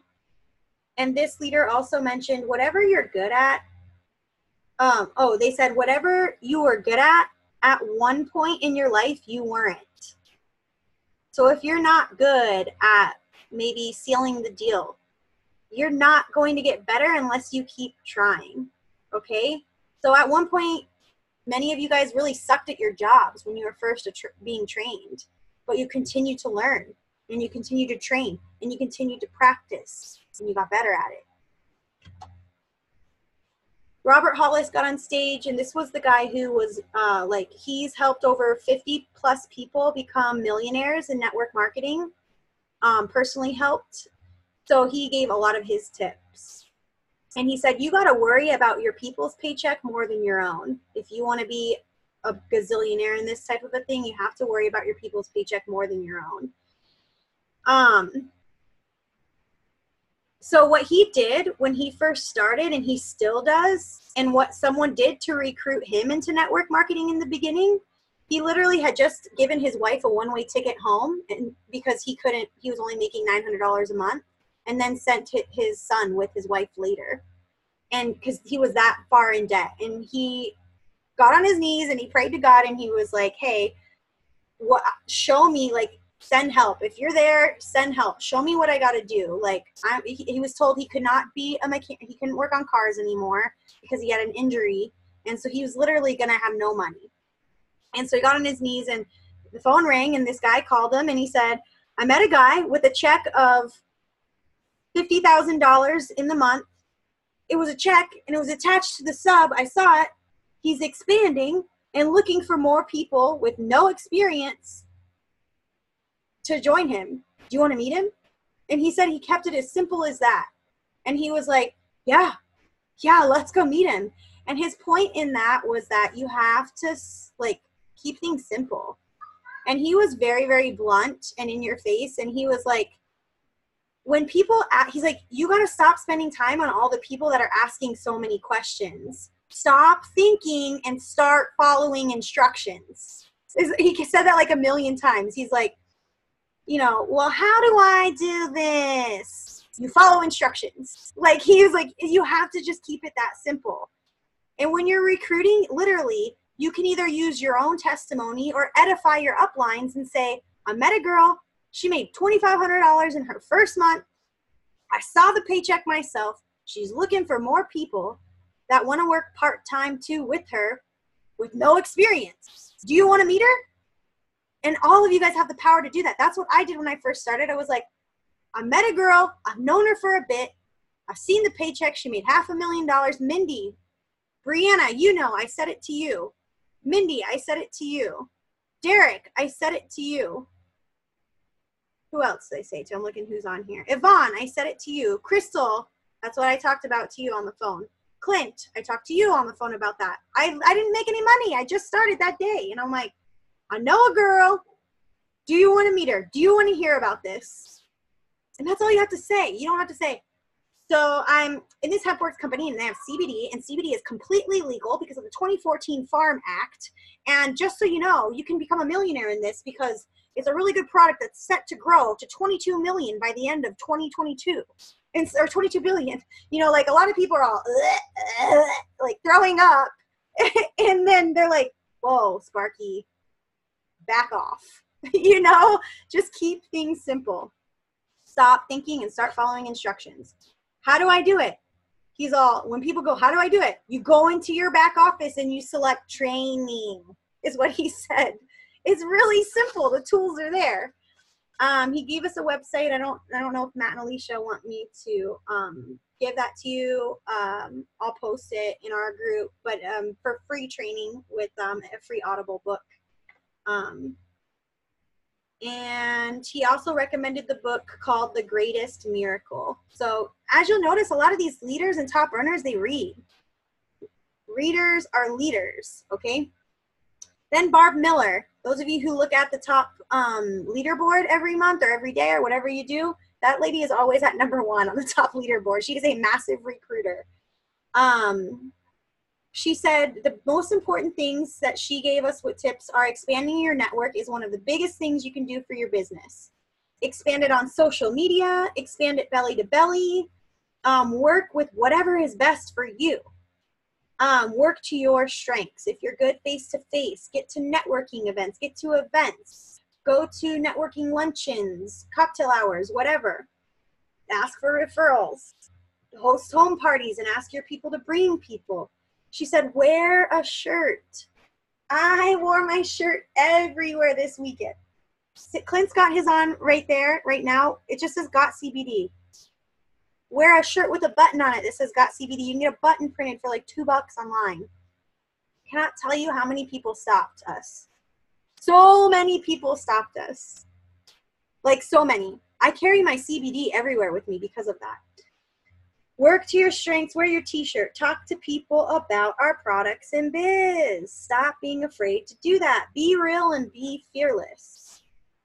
And this leader also mentioned whatever you're good at. They said whatever you were good at one point in your life, you weren't. So if you're not good at maybe sealing the deal, you're not going to get better unless you keep trying, okay? So at one point, many of you guys really sucked at your jobs when you were first being trained, but you continue to learn, and you continue to train, and you continue to practice, and you got better at it. Robert Hollis got on stage, and this was the guy who was he's helped over 50 plus people become millionaires in network marketing, personally helped. So he gave a lot of his tips. And he said, you got to worry about your people's paycheck more than your own. If you want to be a gazillionaire in this type of a thing, you have to worry about your people's paycheck more than your own. So what he did when he first started, and he still does, and what someone did to recruit him into network marketing in the beginning, he literally had just given his wife a one-way ticket home, and because he was only making $900 a month, and then sent his son with his wife later. And because he was that far in debt, and he got on his knees and he prayed to God, and he was like, hey, show me, like, send help. If you're there, send help. Show me what I got to do. Like, he was told he could not be a mechanic. He couldn't work on cars anymore because he had an injury. And so he was literally going to have no money. And so he got on his knees, and the phone rang, and this guy called him, and he said, I met a guy with a check of $50,000 in the month. It was a check, and it was attached to the sub. I saw it. He's expanding and looking for more people with no experience to join him. Do you want to meet him? And he said he kept it as simple as that. And he was like, yeah, let's go meet him. And his point in that was that you have to, like, keep things simple. And he was very, very blunt and in your face. And he was like, when people he's like, you got to stop spending time on all the people that are asking so many questions. Stop thinking and start following instructions. He said that like a million times. He's like, well, how do I do this? You follow instructions. Like, he was like, you have to just keep it that simple. And when you're recruiting, literally, you can either use your own testimony or edify your uplines and say, I met a girl. She made $2,500 in her first month. I saw the paycheck myself. She's looking for more people that want to work part-time too with her with no experience. Do you want to meet her? And all of you guys have the power to do that. That's what I did when I first started. I was like, I met a girl. I've known her for a bit. I've seen the paycheck. She made $500,000. Mindy, Brianna, I said it to you. Mindy, I said it to you. Derek, I said it to you. Who else did I say to? I'm looking who's on here. Yvonne, I said it to you. Crystal, that's what I talked about to you on the phone. Clint, I talked to you on the phone about that. I didn't make any money. I just started that day. And I'm like, I know a girl. Do you want to meet her? Do you want to hear about this? And that's all you have to say. You don't have to say, so I'm in this Hempworx company, and they have CBD, and CBD is completely legal because of the 2014 Farm Act. And just so you know, you can become a millionaire in this because it's a really good product that's set to grow to 22 million by the end of 2022. Or 22 billion. Like, a lot of people are all like throwing up. And then they're like, whoa, Sparky, back off. Just keep things simple. Stop thinking and start following instructions. How do I do it? He's all, when people go, how do I do it? You go into your back office and you select training, is what he said. It's really simple. The tools are there. He gave us a website. I don't know if Matt and Alicia want me to give that to you. I'll post it in our group, but for free training with a free Audible book. And he also recommended the book called The Greatest Miracle. So as you'll notice, a lot of these leaders and top runners, they read. Readers are leaders, okay? Then Barb Miller. Those of you who look at the top leaderboard every month or every day or whatever you do, that lady is always at number 1 on the top leaderboard. She is a massive recruiter. She said the most important things that she gave us with tips are expanding your network is one of the biggest things you can do for your business. Expand it on social media, expand it belly to belly, work with whatever is best for you. Work to your strengths. If you're good face-to-face, get to networking events, get to events, go to networking luncheons, cocktail hours, whatever. Ask for referrals. Host home parties and ask your people to bring people. She said, wear a shirt. I wore my shirt everywhere this weekend. Clint's got his on right there, right now. It just says Got CBD. Wear a shirt with a button on it that says Got CBD. You can get a button printed for like $2 online. Cannot tell you how many people stopped us. So many people stopped us. Like so many. I carry my CBD everywhere with me because of that. Work to your strengths, wear your t-shirt, talk to people about our products and biz. Stop being afraid to do that. Be real and be fearless.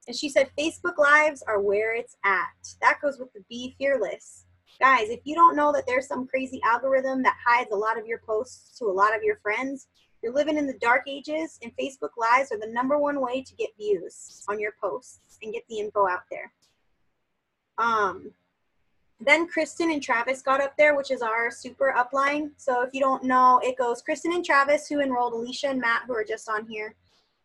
And she said Facebook Lives are where it's at. That goes with the be fearless. Guys, if you don't know that there's some crazy algorithm that hides a lot of your posts to a lot of your friends, you're living in the dark ages, and Facebook Lives are the #1 way to get views on your posts and get the info out there. Then Kristen and Travis got up there, which is our super upline. So if you don't know, it goes Kristen and Travis, who enrolled Alicia and Matt, who are just on here.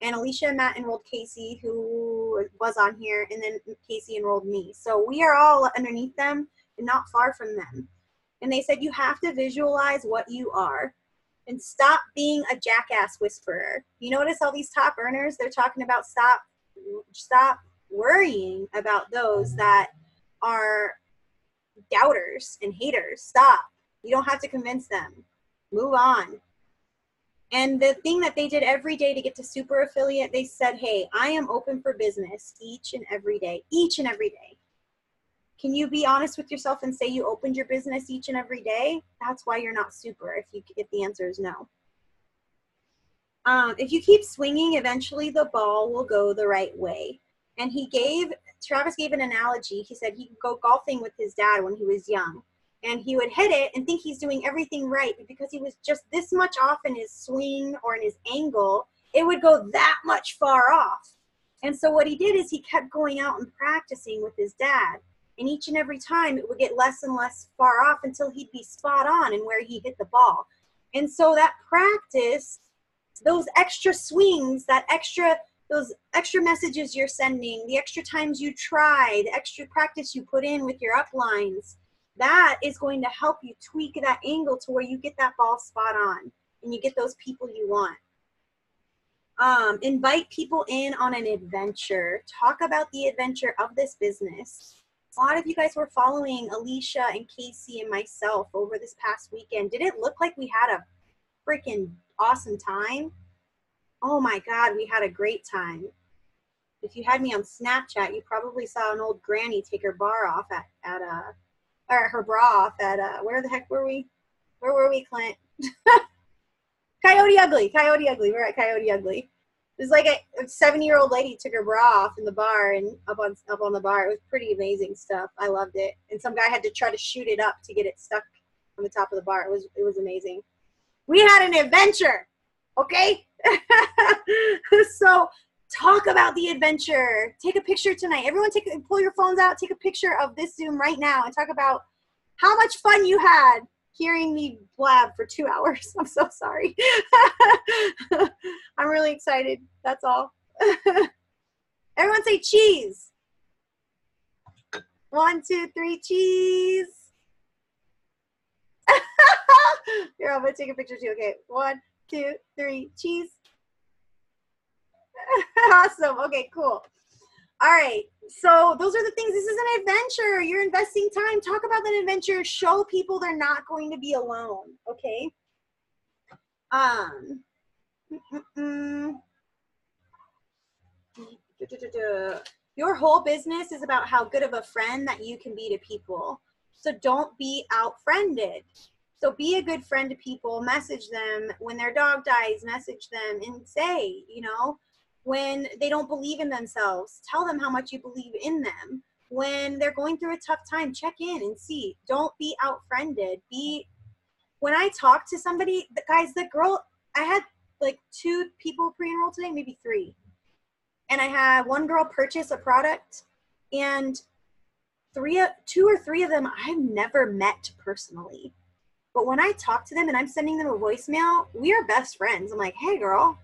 And Alicia and Matt enrolled Casey, who was on here. And then Casey enrolled me. So we are all underneath them and not far from them. And they said you have to visualize what you are and stop being a jackass whisperer. You notice all these top earners, they're talking about stop worrying about those that are doubters and haters. Stop. You don't have to convince them. Move on. And the thing that they did every day to get to super affiliate, they said, hey, I am open for business each and every day. Each and every day. Can you be honest with yourself and say you opened your business each and every day? That's why you're not super if the answer is no. If you keep swinging, eventually the ball will go the right way. And Travis gave an analogy. He said he could go golfing with his dad when he was young. And he would hit it and think he's doing everything right. But because he was just this much off in his swing or in his angle, it would go that much far off. And so what he did is he kept going out and practicing with his dad. And each and every time it would get less and less far off until he'd be spot on in where he hit the ball. And so that practice, those extra swings, those extra messages you're sending, the extra times you try, the extra practice you put in with your uplines, that is going to help you tweak that angle to where you get that ball spot on and you get those people you want. Invite people in on an adventure. Talk about the adventure of this business. A lot of you guys were following Alicia and Casey and myself over this past weekend. Did it look like we had a freaking awesome time? Oh my God, we had a great time. If you had me on Snapchat, you probably saw an old granny take her bar off or her bra off at, where the heck were we? Where were we, Clint? Coyote Ugly. We're at Coyote Ugly. It was like a 70-year-old lady took her bra off in the bar and up on the bar. It was pretty amazing stuff. I loved it. And some guy had to try to shoot it up to get it stuck on the top of the bar. It was amazing. We had an adventure, okay? So talk about the adventure. Take a picture tonight. Everyone pull your phones out, take a picture of this Zoom right now and talk about how much fun you had hearing me blab for 2 hours. I'm so sorry. I'm really excited. That's all. Everyone say cheese. 1, 2, 3, cheese. Here, I'm going to take a picture too. Okay, 1, 2, 3, cheese. Awesome. Okay, cool. All right. So those are the things. This is an adventure. You're investing time. Talk about that adventure. Show people they're not going to be alone. Okay. Your whole business is about how good of a friend that you can be to people. So don't be out-friended. So be a good friend to people. Message them when their dog dies. Message them and say, When they don't believe in themselves, tell them how much you believe in them. When they're going through a tough time, check in and see. Don't be out-friended. When I talk to somebody, I had like 2 people pre-enroll today, maybe 3. And I had one girl purchase a product, and 2 or 3 of them I've never met personally. But when I talk to them and I'm sending them a voicemail, we are best friends. I'm like, hey girl,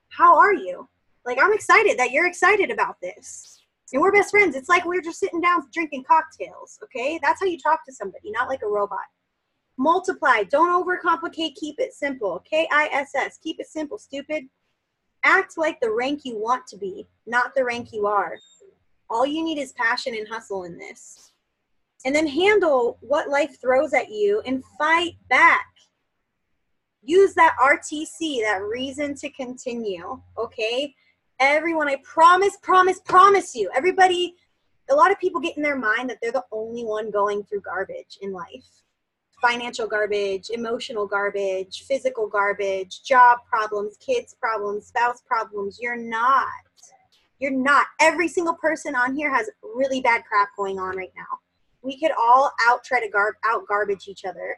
how are you? Like, I'm excited that you're excited about this. And we're best friends. It's like we're just sitting down drinking cocktails, okay? That's how you talk to somebody, not like a robot. Multiply. Don't overcomplicate. Keep it simple. KISS. Keep it simple, stupid. Act like the rank you want to be, not the rank you are. All you need is passion and hustle in this. And then handle what life throws at you and fight back. Use that RTC, that reason to continue, okay? Everyone, I promise you, everybody, a lot of people get in their mind that they're the only one going through garbage in life. Financial garbage, emotional garbage, physical garbage, job problems, kids problems, spouse problems. You're not. You're not. Every single person on here has really bad crap going on right now. We could all try to out garbage each other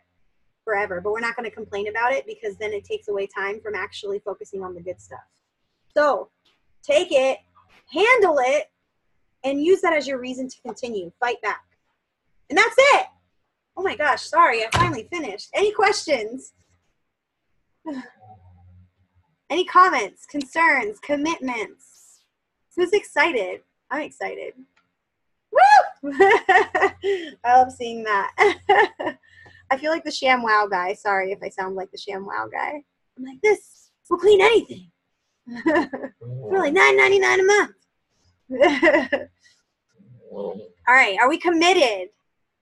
forever, but we're not going to complain about it because then it takes away time from actually focusing on the good stuff. So take it, handle it, and use that as your reason to continue. Fight back. And that's it. Oh my gosh, sorry, I finally finished. Any questions? Any comments, concerns, commitments? Who's excited? I'm excited. Woo! I love seeing that. I feel like the ShamWow guy. Sorry if I sound like the ShamWow guy. I'm like, this will clean anything. For like $9.99 a month. All right, are we committed?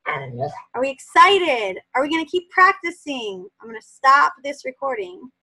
Are we excited? Are we going to keep practicing? I'm going to stop this recording.